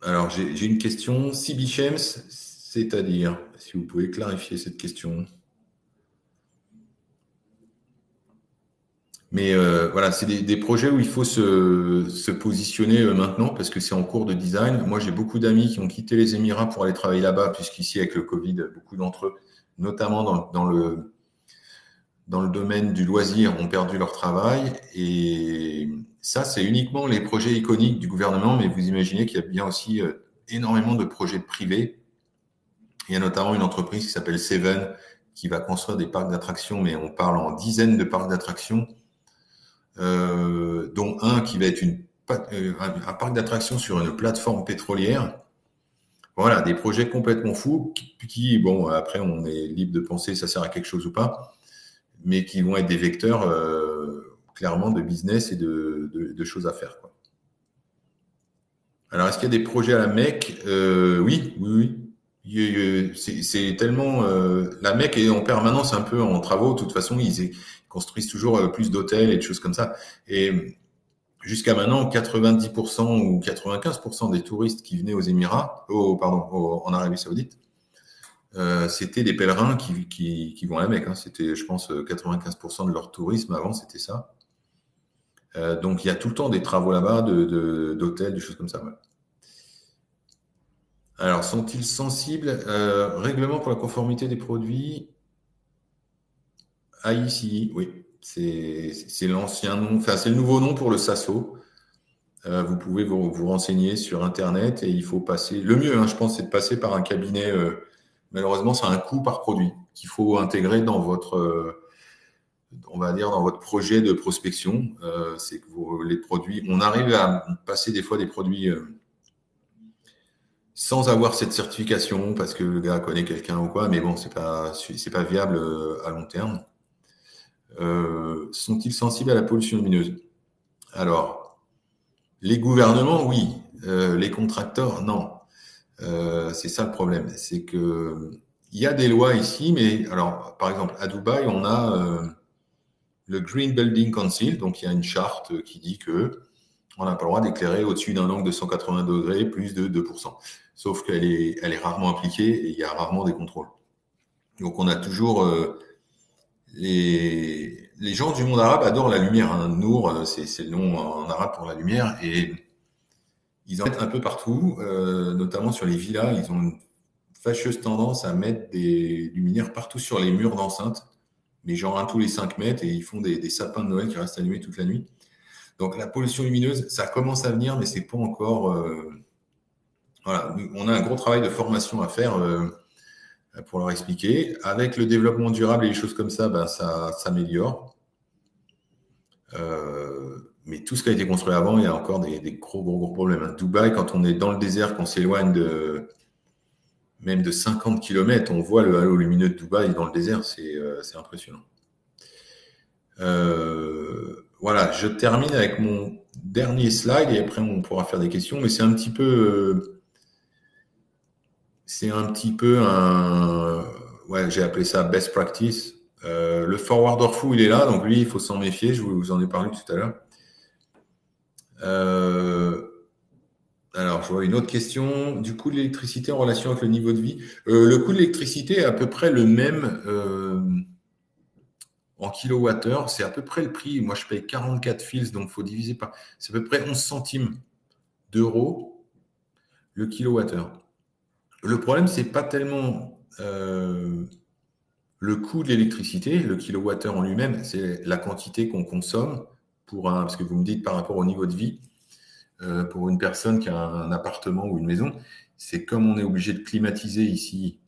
alors, j'ai une question. CB c'est-à-dire, si vous pouvez clarifier cette question. Mais voilà, c'est des projets où il faut se positionner maintenant parce que c'est en cours de design. Moi, j'ai beaucoup d'amis qui ont quitté les Émirats pour aller travailler là-bas, puisqu'ici, avec le Covid, beaucoup d'entre eux, notamment dans le domaine du loisir, ont perdu leur travail. Et ça, c'est uniquement les projets iconiques du gouvernement, mais vous imaginez qu'il y a bien aussi énormément de projets privés. Il y a notamment une entreprise qui s'appelle Seven qui va construire des parcs d'attractions, mais on parle en dizaines de parcs d'attractions, dont un qui va être un parc d'attractions sur une plateforme pétrolière. Voilà, des projets complètement fous qui, bon, après, on est libre de penser ça sert à quelque chose ou pas, mais qui vont être des vecteurs clairement de business et de choses à faire, quoi. Alors, est-ce qu'il y a des projets à la Mecque? Oui, oui, oui. C'est tellement la Mecque est en permanence un peu en travaux. De toute façon, ils construisent toujours plus d'hôtels et de choses comme ça. Et jusqu'à maintenant, 90% ou 95% des touristes qui venaient aux Émirats, en Arabie Saoudite, c'était des pèlerins qui vont à la Mecque, hein. C'était, je pense, 95% de leur tourisme avant, c'était ça. Donc, il y a tout le temps des travaux là-bas, d'hôtels, des choses comme ça. Ouais. Alors, sont-ils sensibles? Règlement pour la conformité des produits AICI, oui. C'est l'ancien nom, enfin, c'est le nouveau nom pour le SASO. Vous pouvez vous renseigner sur Internet et il faut passer. Le mieux, hein, je pense, c'est de passer par un cabinet. Malheureusement, c'est un coût par produit qu'il faut intégrer dans votre, on va dire, dans votre projet de prospection. C'est que les produits, on arrive à passer des fois des produits sans avoir cette certification parce que le gars connaît quelqu'un ou quoi, mais bon, c'est pas viable à long terme. Sont-ils sensibles à la pollution lumineuse? Alors, les gouvernements, oui. Les contracteurs, non. C'est ça le problème. C'est que il y a des lois ici, mais alors, par exemple, à Dubaï, on a le Green Building Council, donc il y a une charte qui dit que on n'a pas le droit d'éclairer au-dessus d'un angle de 180 degrés plus de 2%. Sauf qu'elle est rarement appliquée et il y a rarement des contrôles. Donc on a toujours les gens du monde arabe adorent la lumière, hein. Nour, c'est le nom en arabe pour la lumière, et ils en mettent un peu partout, notamment sur les villas. Ils ont une fâcheuse tendance à mettre des luminaires partout sur les murs d'enceinte, mais genre un tous les 5 mètres, et ils font des sapins de Noël qui restent allumés toute la nuit. Donc la pollution lumineuse, ça commence à venir, mais c'est pas encore. Voilà, on a un gros travail de formation à faire pour leur expliquer. Avec le développement durable et les choses comme ça, ça s'améliore. Mais tout ce qui a été construit avant, il y a encore des gros problèmes. Dubaï, quand on est dans le désert, qu'on s'éloigne même de 50 km, on voit le halo lumineux de Dubaï dans le désert, c'est impressionnant. Voilà, je termine avec mon dernier slide et après on pourra faire des questions, mais c'est un petit peu ouais, j'ai appelé ça best practice. Le forwarder fou, il est là, donc lui, il faut s'en méfier, je vous en ai parlé tout à l'heure. Alors, je vois une autre question. Du coût de l'électricité en relation avec le niveau de vie. Le coût de l'électricité est à peu près le même en kilowattheure. C'est à peu près le prix. Moi, je paye 44 fils, donc il faut diviser par. C'est à peu près 11 centimes d'euros le kilowattheure. Le problème, c'est pas tellement le coût de l'électricité, le kilowattheure en lui-même, c'est la quantité qu'on consomme parce que vous me dites par rapport au niveau de vie. Pour une personne qui a un appartement ou une maison, c'est comme on est obligé de climatiser ici.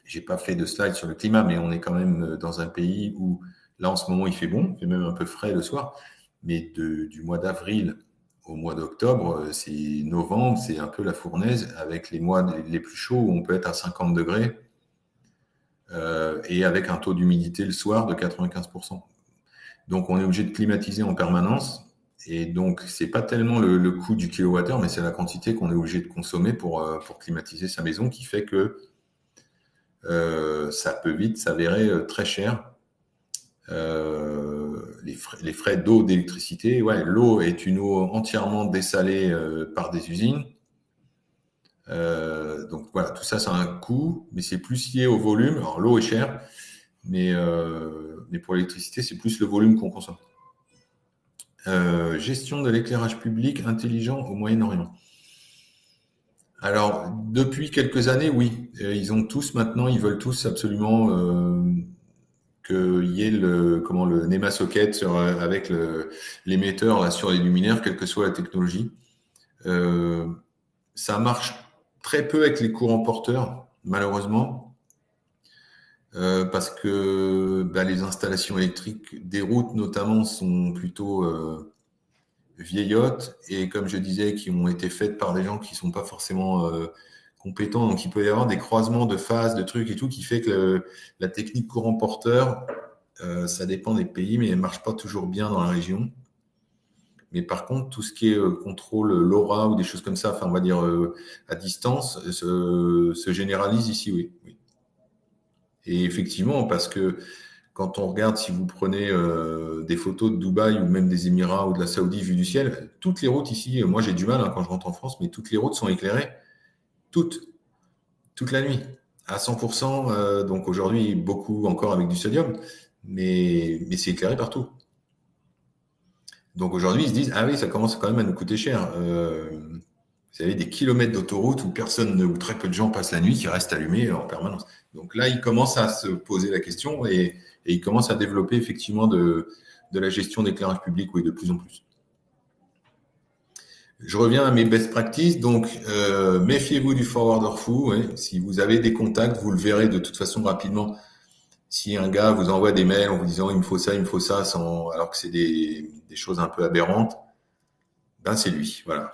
J'ai pas fait de slide sur le climat, mais on est quand même dans un pays où, là, en ce moment, il fait bon, il fait même un peu frais le soir, mais du mois d'avril au mois d'octobre, c'est novembre, c'est un peu la fournaise, avec les mois les plus chauds où on peut être à 50 degrés et avec un taux d'humidité le soir de 95%. Donc, on est obligé de climatiser en permanence. Et donc, c'est pas tellement le coût du kilowattheure, mais c'est la quantité qu'on est obligé de consommer pour climatiser sa maison qui fait que ça peut vite s'avérer très cher. Les frais d'eau, d'électricité, ouais, l'eau est une eau entièrement dessalée par des usines. Donc voilà, tout ça, ça a un coût, mais c'est plus lié au volume. Alors l'eau est chère, mais pour l'électricité, c'est plus le volume qu'on consomme. Gestion de l'éclairage public intelligent au Moyen-Orient. Alors, depuis quelques années, oui. Ils ont tous maintenant, ils veulent tous absolument qu'il y ait le NEMA socket avec l'émetteur là, sur les luminaires, quelle que soit la technologie. Ça marche très peu avec les courants porteurs, malheureusement, parce que les installations électriques des routes, notamment, sont plutôt vieillottes et, comme je disais, qui ont été faites par des gens qui sont pas forcément compétents. Donc, il peut y avoir des croisements de phases, de trucs et tout, qui fait que la technique courant porteur, ça dépend des pays, mais elle marche pas toujours bien dans la région. Mais par contre, tout ce qui est contrôle LoRa ou des choses comme ça, enfin, on va dire à distance, se généralise ici, oui. Oui. Et effectivement, parce que quand on regarde, si vous prenez des photos de Dubaï ou même des Émirats ou de la Saoudie vues du ciel, toutes les routes ici, moi j'ai du mal quand je rentre en France, mais toutes les routes sont éclairées, toute la nuit, à 100%. Donc aujourd'hui, beaucoup encore avec du sodium, mais c'est éclairé partout. Donc aujourd'hui, ils se disent, ah oui, ça commence quand même à nous coûter cher. Vous avez des kilomètres d'autoroute où personne, où très peu de gens passent la nuit, qui restent allumés en permanence. Donc là, ils commencent à se poser la question et ils commencent à développer effectivement de la gestion d'éclairage public, oui, de plus en plus. Je reviens à mes best practices. Donc, méfiez-vous du forwarder fou. Ouais. Si vous avez des contacts, vous le verrez de toute façon rapidement. Si un gars vous envoie des mails en vous disant il me faut ça, alors que c'est des choses un peu aberrantes, ben c'est lui. Voilà.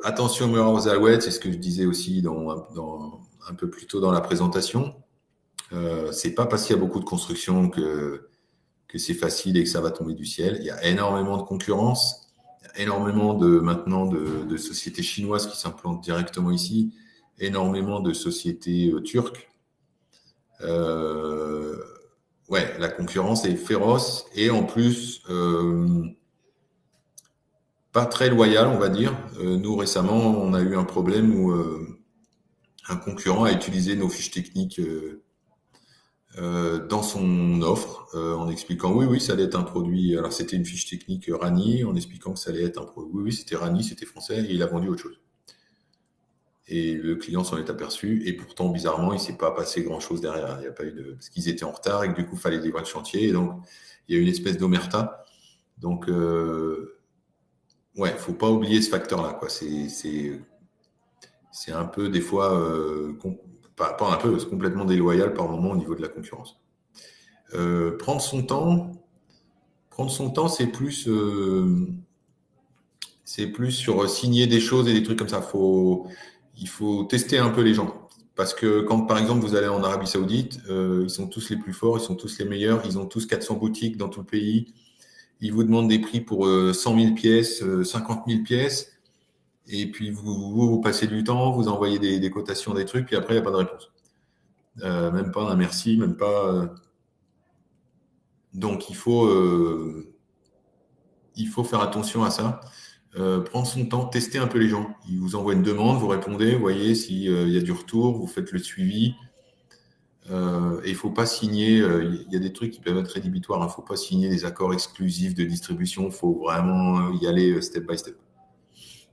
Attention aux alouettes, c'est ce que je disais aussi un peu plus tôt dans la présentation. C'est pas parce qu'il y a beaucoup de construction que c'est facile et que ça va tomber du ciel. Il y a énormément de concurrence, il y a énormément maintenant de sociétés chinoises qui s'implantent directement ici, énormément de sociétés turques. Ouais, la concurrence est féroce et en plus pas très loyale, on va dire. Nous récemment, on a eu un problème où un concurrent a utilisé nos fiches techniques dans son offre en expliquant oui, ça allait être un produit. Alors c'était une fiche technique Rani en expliquant que ça allait être un produit. Oui, c'était Rani, c'était français et il a vendu autre chose. Et le client s'en est aperçu et pourtant bizarrement il s'est pas passé grand chose derrière. Il y a pas eu parce qu'ils étaient en retard et que du coup il fallait livrer le chantier et donc il y a eu une espèce d'omerta. Donc ouais, faut pas oublier ce facteur-là quoi. C'est un peu des fois pas un peu, c'est complètement déloyal par moment au niveau de la concurrence. Prendre son temps, c'est plus sur signer des choses et des trucs comme ça. Il faut tester un peu les gens. Parce que quand, par exemple, vous allez en Arabie Saoudite, ils sont tous les plus forts, ils sont tous les meilleurs, ils ont tous 400 boutiques dans tout le pays. Ils vous demandent des prix pour 100 000 pièces, 50 000 pièces. Et puis, vous passez du temps, vous envoyez des cotations, des trucs, puis après, il n'y a pas de réponse. Même pas un merci, même pas. Donc, il faut faire attention à ça. Prendre son temps, tester un peu les gens. Ils vous envoient une demande, vous répondez, vous voyez s'il y a du retour, vous faites le suivi. Et il ne faut pas signer, il y a des trucs qui peuvent être rédhibitoires, il ne faut pas signer des accords exclusifs de distribution, il faut vraiment y aller step by step.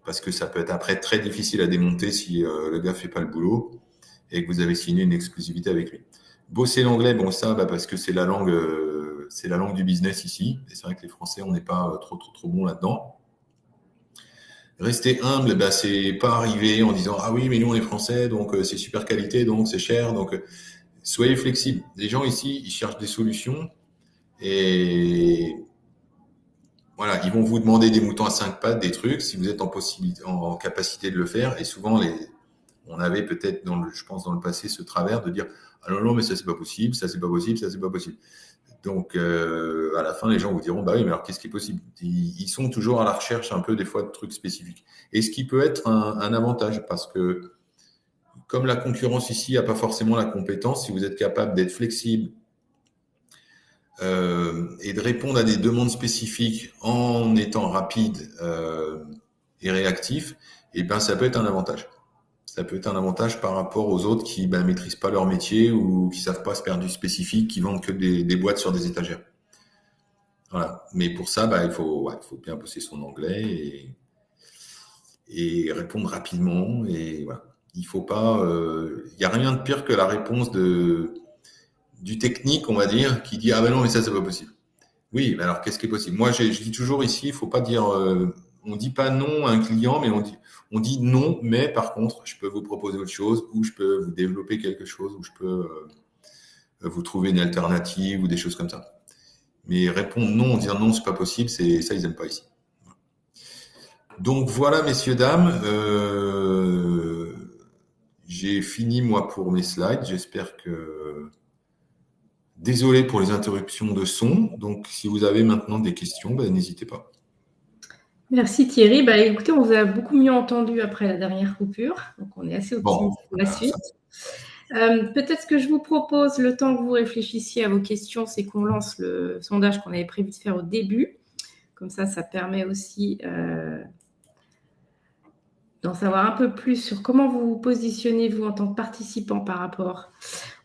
Parce que ça peut être après très difficile à démonter si le gars ne fait pas le boulot et que vous avez signé une exclusivité avec lui. Bosser l'anglais, bon ça, parce que c'est la langue du business ici. Et c'est vrai que les Français, on n'est pas trop bons là-dedans. Rester humble, c'est pas arriver en disant ah oui mais nous on est français donc c'est super qualité donc c'est cher donc soyez flexible. Les gens ici ils cherchent des solutions et voilà ils vont vous demander des moutons à 5 pattes des trucs si vous êtes en capacité de le faire et souvent on avait peut-être je pense dans le passé ce travers de dire ah non mais ça c'est pas possible, ça c'est pas possible, ça c'est pas possible. Donc, à la fin, les gens vous diront, bah oui, mais alors qu'est-ce qui est possible? Ils sont toujours à la recherche un peu des fois de trucs spécifiques. Et ce qui peut être un avantage, parce que comme la concurrence ici n'a pas forcément la compétence, si vous êtes capable d'être flexible et de répondre à des demandes spécifiques en étant rapide et réactif, et ben ça peut être un avantage. Ça peut être un avantage par rapport aux autres qui maîtrisent pas leur métier ou qui savent pas se faire du spécifique, qui vendent que des boîtes sur des étagères. Voilà. Mais pour ça, il faut bien bosser son anglais et répondre rapidement. Et voilà. Il faut pas. Il y a rien de pire que la réponse du technique, on va dire, qui dit ah ben non mais ça c'est pas possible. Oui, mais alors qu'est-ce qui est possible? Moi, je dis toujours ici, il faut pas dire. On dit pas non à un client, mais on dit non, mais par contre, je peux vous proposer autre chose, ou je peux vous développer quelque chose, ou je peux vous trouver une alternative ou des choses comme ça. Mais répondre non en disant non, c'est pas possible, c'est ça, ils n'aiment pas ici. Donc voilà, messieurs, dames, j'ai fini moi pour mes slides. J'espère que. Désolé pour les interruptions de son. Donc si vous avez maintenant des questions, n'hésitez pas. Merci Thierry. Écoutez, on vous a beaucoup mieux entendu après la dernière coupure. Donc on est assez optimiste pour la suite. Peut-être ce que je vous propose, le temps que vous réfléchissiez à vos questions, c'est qu'on lance le sondage qu'on avait prévu de faire au début. Comme ça permet aussi d'en savoir un peu plus sur comment vous vous positionnez, vous, en tant que participant par rapport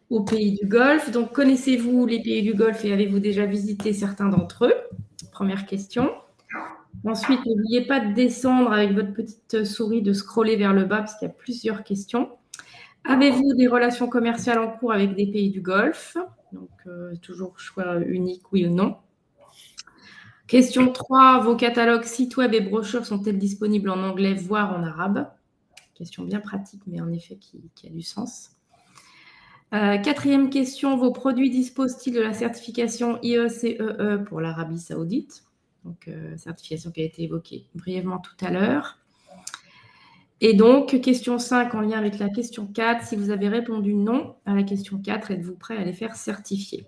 aux pays du Golfe. Donc, connaissez-vous les pays du Golfe et avez-vous déjà visité certains d'entre eux? Première question. Ensuite, n'oubliez pas de descendre avec votre petite souris, de scroller vers le bas parce qu'il y a plusieurs questions. Avez-vous des relations commerciales en cours avec des pays du Golfe? Donc, toujours choix unique, oui ou non. Question 3, vos catalogues, sites web et brochures sont-elles disponibles en anglais, voire en arabe? Question bien pratique, mais en effet qui a du sens. Quatrième question, vos produits disposent-ils de la certification IECEE pour l'Arabie Saoudite? Donc, certification qui a été évoquée brièvement tout à l'heure. Et donc, question 5 en lien avec la question 4, si vous avez répondu non à la question 4, êtes-vous prêt à les faire certifier?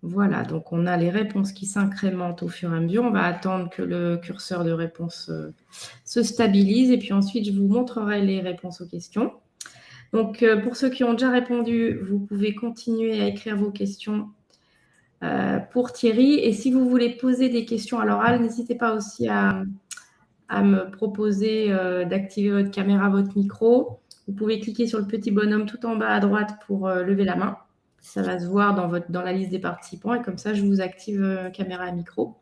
Voilà, donc on a les réponses qui s'incrémentent au fur et à mesure. On va attendre que le curseur de réponse se stabilise et puis ensuite, je vous montrerai les réponses aux questions. Donc, pour ceux qui ont déjà répondu, vous pouvez continuer à écrire vos questions pour Thierry. Et si vous voulez poser des questions à l'oral, n'hésitez pas aussi à me proposer d'activer votre caméra, votre micro. Vous pouvez cliquer sur le petit bonhomme tout en bas à droite pour lever la main. Ça va se voir dans la liste des participants et comme ça, je vous active caméra et micro.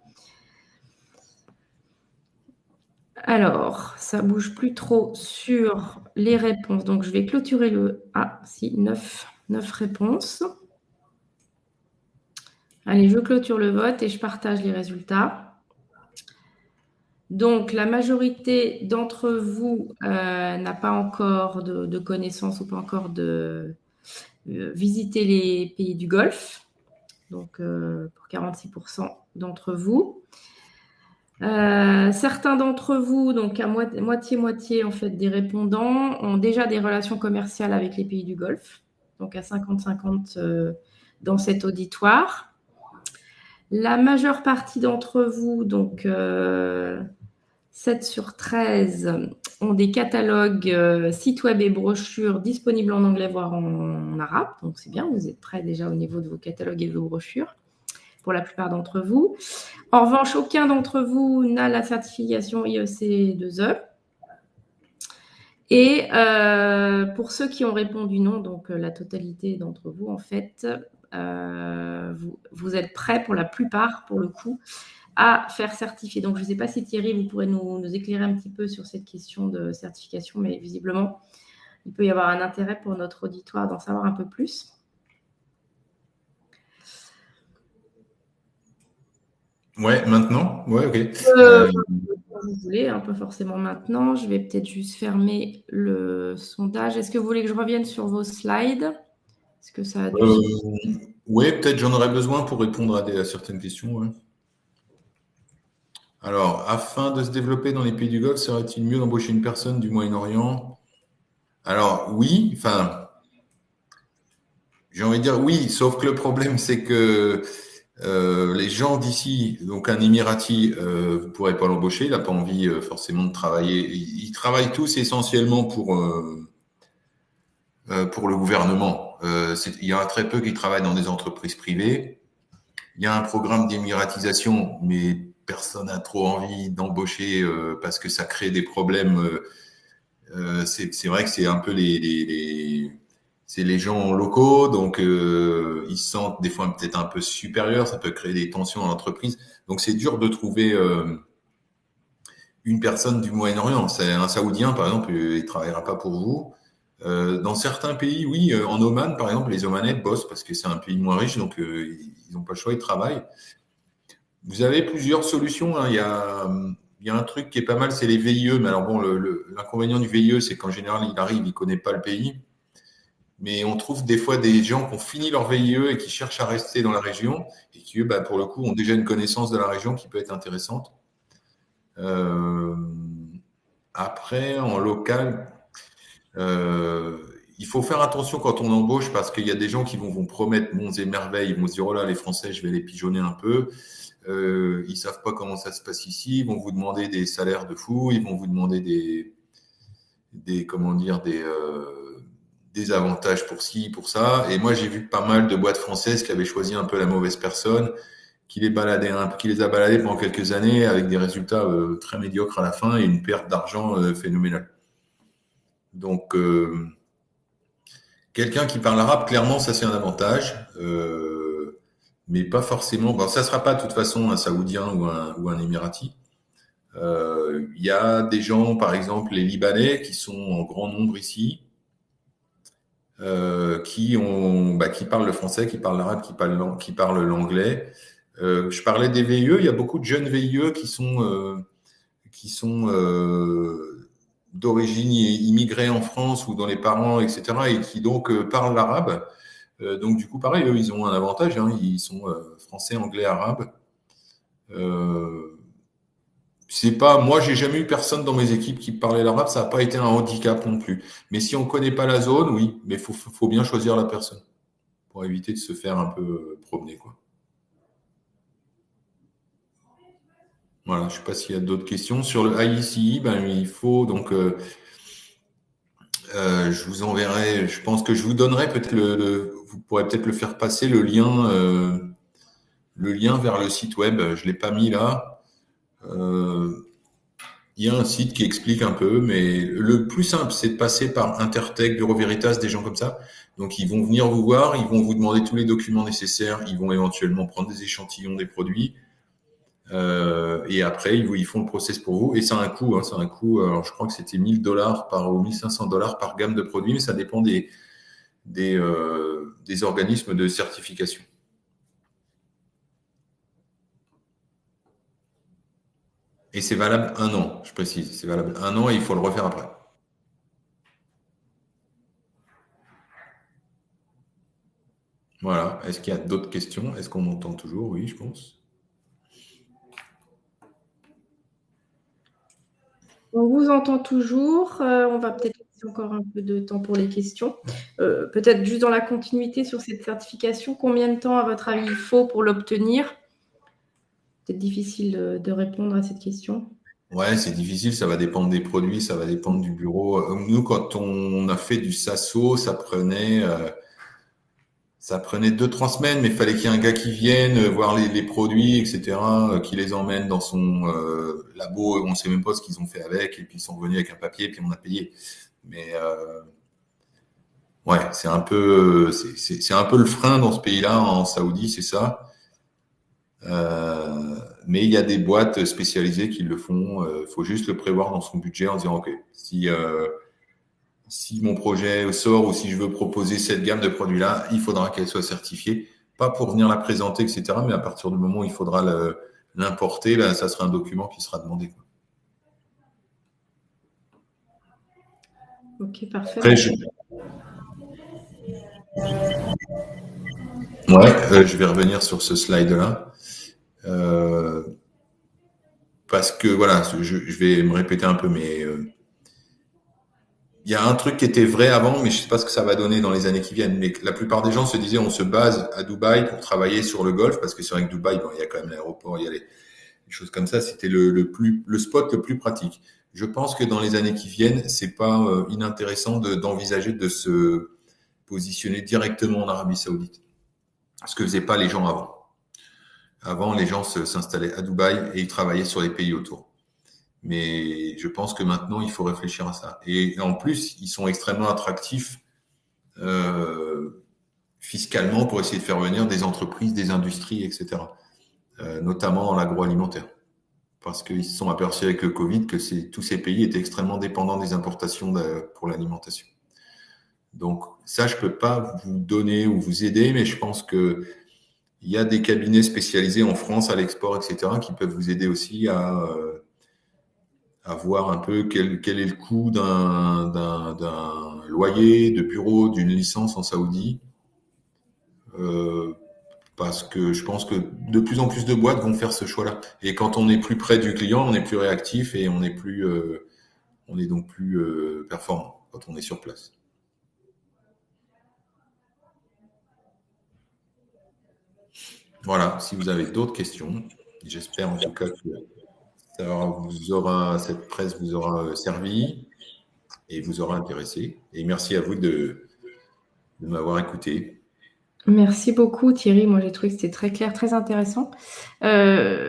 Alors, ça ne bouge plus trop sur les réponses. Donc, je vais clôturer le... Ah, si, 9 réponses. Allez, je clôture le vote et je partage les résultats. Donc, la majorité d'entre vous n'a pas encore de connaissances ou pas encore visité les pays du Golfe. Donc, pour 46% d'entre vous. Certains d'entre vous, donc à moitié-moitié en fait des répondants, ont déjà des relations commerciales avec les pays du Golfe, donc à 50-50 dans cet auditoire. La majeure partie d'entre vous, donc 7 sur 13, ont des catalogues, sites web et brochures disponibles en anglais, voire en arabe. Donc c'est bien, vous êtes prêts déjà au niveau de vos catalogues et de vos brochures, pour la plupart d'entre vous. En revanche, aucun d'entre vous n'a la certification IEC2E. Et pour ceux qui ont répondu non, donc la totalité d'entre vous, en fait, vous êtes prêts pour la plupart, pour le coup, à faire certifier. Donc, je ne sais pas si Thierry, vous pourrez nous éclairer un petit peu sur cette question de certification, mais visiblement, il peut y avoir un intérêt pour notre auditoire d'en savoir un peu plus. Ouais, maintenant? Ouais, ok. Vous voulez, un peu forcément maintenant. Je vais peut-être juste fermer le sondage. Est-ce que vous voulez que je revienne sur vos slides? Est-ce que ça a du sens? Oui, peut-être j'en aurais besoin pour répondre à certaines questions. Ouais. Alors, afin de se développer dans les pays du Golfe, serait-il mieux d'embaucher une personne du Moyen-Orient? Alors, oui, enfin, j'ai envie de dire oui, sauf que le problème, c'est que les gens d'ici, donc un Émirati, vous ne pourrez pas l'embaucher, il n'a pas envie forcément de travailler. Ils travaillent tous essentiellement pour le gouvernement. Il y en a très peu qui travaillent dans des entreprises privées. Il y a un programme d'émiratisation, mais personne n'a trop envie d'embaucher parce que ça crée des problèmes. C'est vrai que c'est un peu c'est les gens locaux, donc ils se sentent des fois peut-être un peu supérieurs, ça peut créer des tensions dans l'entreprise. Donc c'est dur de trouver une personne du Moyen-Orient. C'est un Saoudien, par exemple, il travaillera pas pour vous. Dans certains pays, oui, en Oman, par exemple, les Omanais bossent parce que c'est un pays moins riche, donc ils n'ont pas le choix, ils travaillent. Vous avez plusieurs solutions, hein. Il y a un truc qui est pas mal, c'est les VIE. Mais alors bon, l'inconvénient du VIE, c'est qu'en général, il arrive, il connaît pas le pays. Mais on trouve des fois des gens qui ont fini leur VIE et qui cherchent à rester dans la région et qui, eux, bah, pour le coup, ont déjà une connaissance de la région qui peut être intéressante. Euh, Après, en local, euh, il faut faire attention quand on embauche parce qu'il y a des gens qui vont promettre monts et merveilles. Ils vont se dire, oh là, les Français, je vais les pigeonner un peu. Ils savent pas comment ça se passe ici. Ils vont vous demander des salaires de fou. Ils vont vous demander comment dire, des avantages pour ci, pour ça. Et moi, j'ai vu pas mal de boîtes françaises qui avaient choisi un peu la mauvaise personne, qui les a baladés pendant quelques années avec des résultats très médiocres à la fin et une perte d'argent phénoménale. Donc, quelqu'un qui parle arabe, clairement, ça c'est un avantage, mais pas forcément. Bon, ça sera pas de toute façon un Saoudien ou un Émirati. Il y a des gens, par exemple, les Libanais, qui sont en grand nombre ici, qui parlent le français, qui parlent l'arabe, qui parlent l'anglais. Je parlais des VIE, il y a beaucoup de jeunes VIE qui sont d'origine immigrée en France ou dont les parents, etc., et qui donc parlent l'arabe. Donc du coup, pareil, eux, ils ont un avantage, hein, ils sont français, anglais, arabe. C'est pas, moi, j'ai jamais eu personne dans mes équipes qui parlait l'arabe, ça n'a pas été un handicap non plus. Mais si on connaît pas la zone, oui, mais faut bien choisir la personne pour éviter de se faire un peu promener, quoi. Voilà, je sais pas s'il y a d'autres questions sur le IECI. Ben il faut donc, je vous enverrai. Je pense que je vous donnerai peut-être vous pourrez peut-être le faire passer le lien vers le site web. Je l'ai pas mis là. Il y a un site qui explique un peu, mais le plus simple, c'est de passer par Intertech, Bureau Veritas, des gens comme ça. Donc, ils vont venir vous voir, ils vont vous demander tous les documents nécessaires, ils vont éventuellement prendre des échantillons des produits, et après, ils font le process pour vous. Et ça a un coût, hein, ça a un coût. Alors, je crois que c'était $1 000 ou $1 500 par gamme de produits, mais ça dépend des organismes de certification. Et c'est valable 1 an, je précise. C'est valable 1 an et il faut le refaire après. Voilà. Est-ce qu'il y a d'autres questions? Est-ce qu'on m'entend toujours? Oui, je pense. On vous entend toujours. On va peut-être laisser encore un peu de temps pour les questions. Peut-être juste dans la continuité sur cette certification, combien de temps, à votre avis, il faut pour l'obtenir? C'est difficile de répondre à cette question. Ouais, c'est difficile, ça va dépendre des produits, ça va dépendre du bureau. Nous, quand on a fait du Sasso, ça prenait 2-3 semaines, mais il fallait qu'il y ait un gars qui vienne voir les produits, etc., qui les emmène dans son labo, on ne sait même pas ce qu'ils ont fait avec, et puis ils sont revenus avec un papier, et puis on a payé. Mais ouais, c'est un peu le frein dans ce pays-là, en Saoudi, c'est ça. Mais il y a des boîtes spécialisées qui le font. Faut juste le prévoir dans son budget en disant, OK, si mon projet sort ou si je veux proposer cette gamme de produits-là, il faudra qu'elle soit certifiée. Pas pour venir la présenter, etc., mais à partir du moment où il faudra l'importer, là, ça sera un document qui sera demandé, quoi. Ok, parfait. Après, ouais, je vais revenir sur ce slide-là. Parce que voilà, je vais me répéter un peu, mais il il y a un truc qui était vrai avant, mais je sais pas ce que ça va donner dans les années qui viennent. Mais la plupart des gens se disaient, on se base à Dubaï pour travailler sur le Golfe, parce que c'est vrai que Dubaï, bon, il y a quand même l'aéroport, il y a les choses comme ça. C'était le spot le plus pratique. Je pense que dans les années qui viennent, c'est pas inintéressant d'envisager de se positionner directement en Arabie Saoudite, ce que faisaient pas les gens avant. Avant, les gens s'installaient à Dubaï et ils travaillaient sur les pays autour. Mais je pense que maintenant, il faut réfléchir à ça. Et en plus, ils sont extrêmement attractifs fiscalement pour essayer de faire venir des entreprises, des industries, etc. Notamment dans l'agroalimentaire. Parce qu'ils se sont aperçus avec le Covid que tous ces pays étaient extrêmement dépendants des importations pour l'alimentation. Donc ça, je peux pas vous donner ou vous aider, mais je pense que il y a des cabinets spécialisés en France à l'export, etc., qui peuvent vous aider aussi à voir un peu quel est le coût d'un loyer, de bureau, d'une licence en Saoudi. Parce que je pense que de plus en plus de boîtes vont faire ce choix-là. Et quand on est plus près du client, on est plus réactif et on est donc plus performant quand on est sur place. Voilà, si vous avez d'autres questions, j'espère en tout cas que cette presse vous aura servi et vous aura intéressé. Et merci à vous de m'avoir écouté. Merci beaucoup Thierry, moi j'ai trouvé que c'était très clair, très intéressant.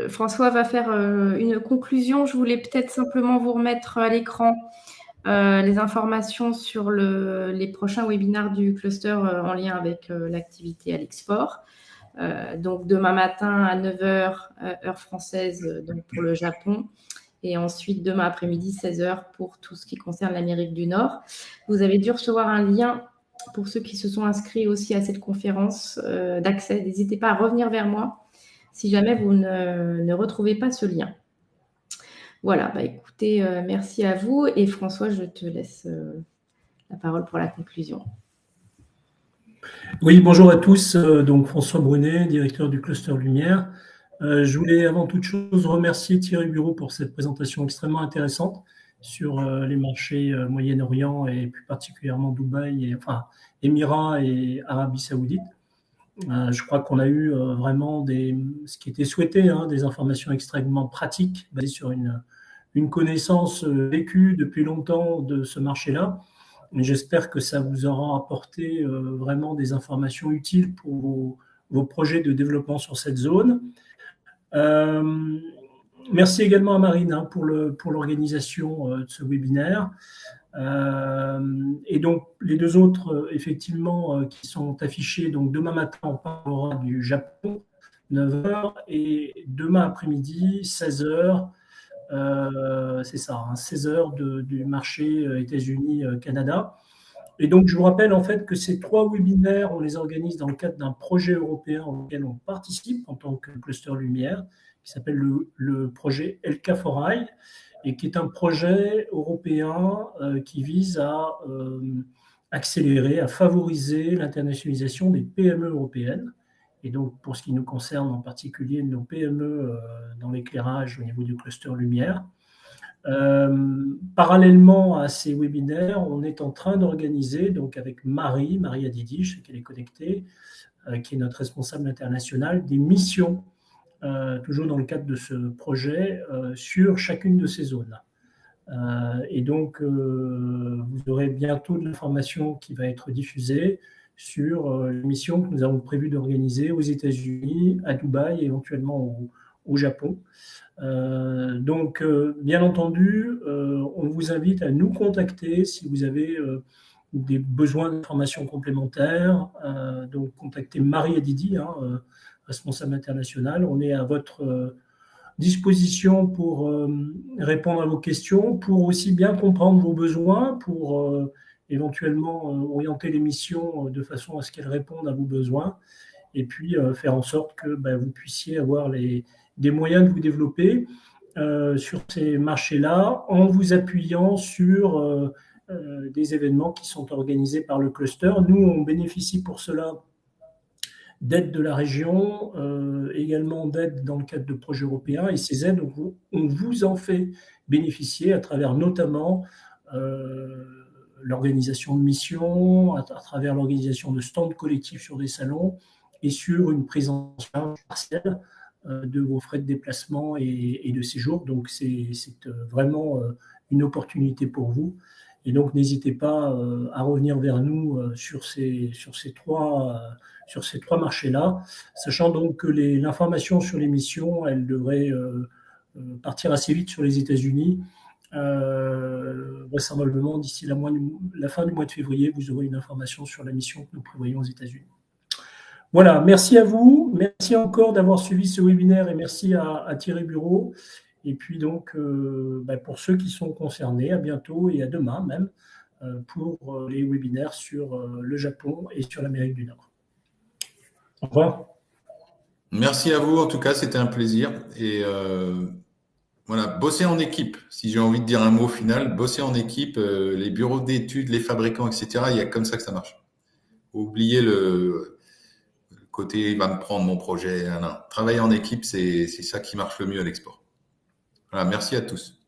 François va faire une conclusion. Je voulais peut-être simplement vous remettre à l'écran les informations sur les prochains webinaires du cluster en lien avec l'activité à l'export. Donc demain matin à 9h, heure française, donc pour le Japon. Et ensuite demain après-midi, 16h pour tout ce qui concerne l'Amérique du Nord. Vous avez dû recevoir un lien pour ceux qui se sont inscrits aussi à cette conférence d'accès. N'hésitez pas à revenir vers moi si jamais vous ne retrouvez pas ce lien. Voilà, bah écoutez, merci à vous. Et François, je te laisse la parole pour la conclusion. Oui, bonjour à tous. Donc François Brunet, directeur du Cluster Lumière. Je voulais avant toute chose remercier Thierry Bureau pour cette présentation extrêmement intéressante sur les marchés Moyen-Orient et plus particulièrement Dubaï, enfin Émirats et Arabie Saoudite. Je crois qu'on a eu vraiment ce qui était souhaité, des informations extrêmement pratiques basées sur une connaissance vécue depuis longtemps de ce marché-là. J'espère que ça vous aura apporté vraiment des informations utiles pour vos projets de développement sur cette zone. Merci également à Marine pour l'organisation de ce webinaire. Et donc, les deux autres, effectivement, qui sont affichés. Donc, demain matin, on parlera du Japon, 9h, et demain après-midi, 16h. C'est ça, 16h du marché États-Unis-Canada. Et donc, je vous rappelle en fait que ces 3 webinaires, on les organise dans le cadre d'un projet européen auquel on participe en tant que Cluster Lumière, qui s'appelle le projet ELCA4I, et qui est un projet européen qui vise à accélérer, à favoriser l'internationalisation des PME européennes. Et donc, pour ce qui nous concerne en particulier, nos PME dans l'éclairage au niveau du cluster lumière. Parallèlement à ces webinaires, on est en train d'organiser, donc avec Marie Adidi, je sais qu'elle est connectée, qui est notre responsable international, des missions, toujours dans le cadre de ce projet, sur chacune de ces zones. Et donc, vous aurez bientôt de l'information qui va être diffusée sur les missions que nous avons prévu d'organiser aux États-Unis, à Dubaï et éventuellement au Japon. Donc, bien entendu, on vous invite à nous contacter si vous avez des besoins d'informations complémentaires. Donc, contactez Marie Adidi, responsable international. On est à votre disposition pour répondre à vos questions, pour aussi bien comprendre vos besoins, pour éventuellement orienter les missions de façon à ce qu'elles répondent à vos besoins, et puis faire en sorte que vous puissiez avoir des moyens de vous développer sur ces marchés-là en vous appuyant sur des événements qui sont organisés par le cluster. Nous, on bénéficie pour cela d'aide de la région, également d'aide dans le cadre de projets européens. Et ces aides, on vous en fait bénéficier à travers notamment l'organisation de missions, à travers l'organisation de stands collectifs sur des salons et sur une prise en charge partielle de vos frais de déplacement et de séjour. Donc, c'est vraiment une opportunité pour vous. Et donc, n'hésitez pas à revenir vers nous sur ces trois marchés-là, sachant donc que l'information sur l'émission, elle devrait partir assez vite sur les États-Unis. Vraisemblablement, d'ici la fin du mois de février, vous aurez une information sur la mission que nous prévoyons aux États-Unis. Voilà, merci à vous. Merci encore d'avoir suivi ce webinaire et merci à Thierry Bureau. Et puis donc, pour ceux qui sont concernés, à bientôt et à demain même pour les webinaires sur le Japon et sur l'Amérique du Nord. Au revoir. Merci à vous, en tout cas, c'était un plaisir. Et voilà, bosser en équipe, si j'ai envie de dire un mot final, bosser en équipe, les bureaux d'études, les fabricants, etc., il y a comme ça que ça marche. Oubliez le côté, il va me prendre mon projet. Non. Travailler en équipe, c'est ça qui marche le mieux à l'export. Voilà, merci à tous.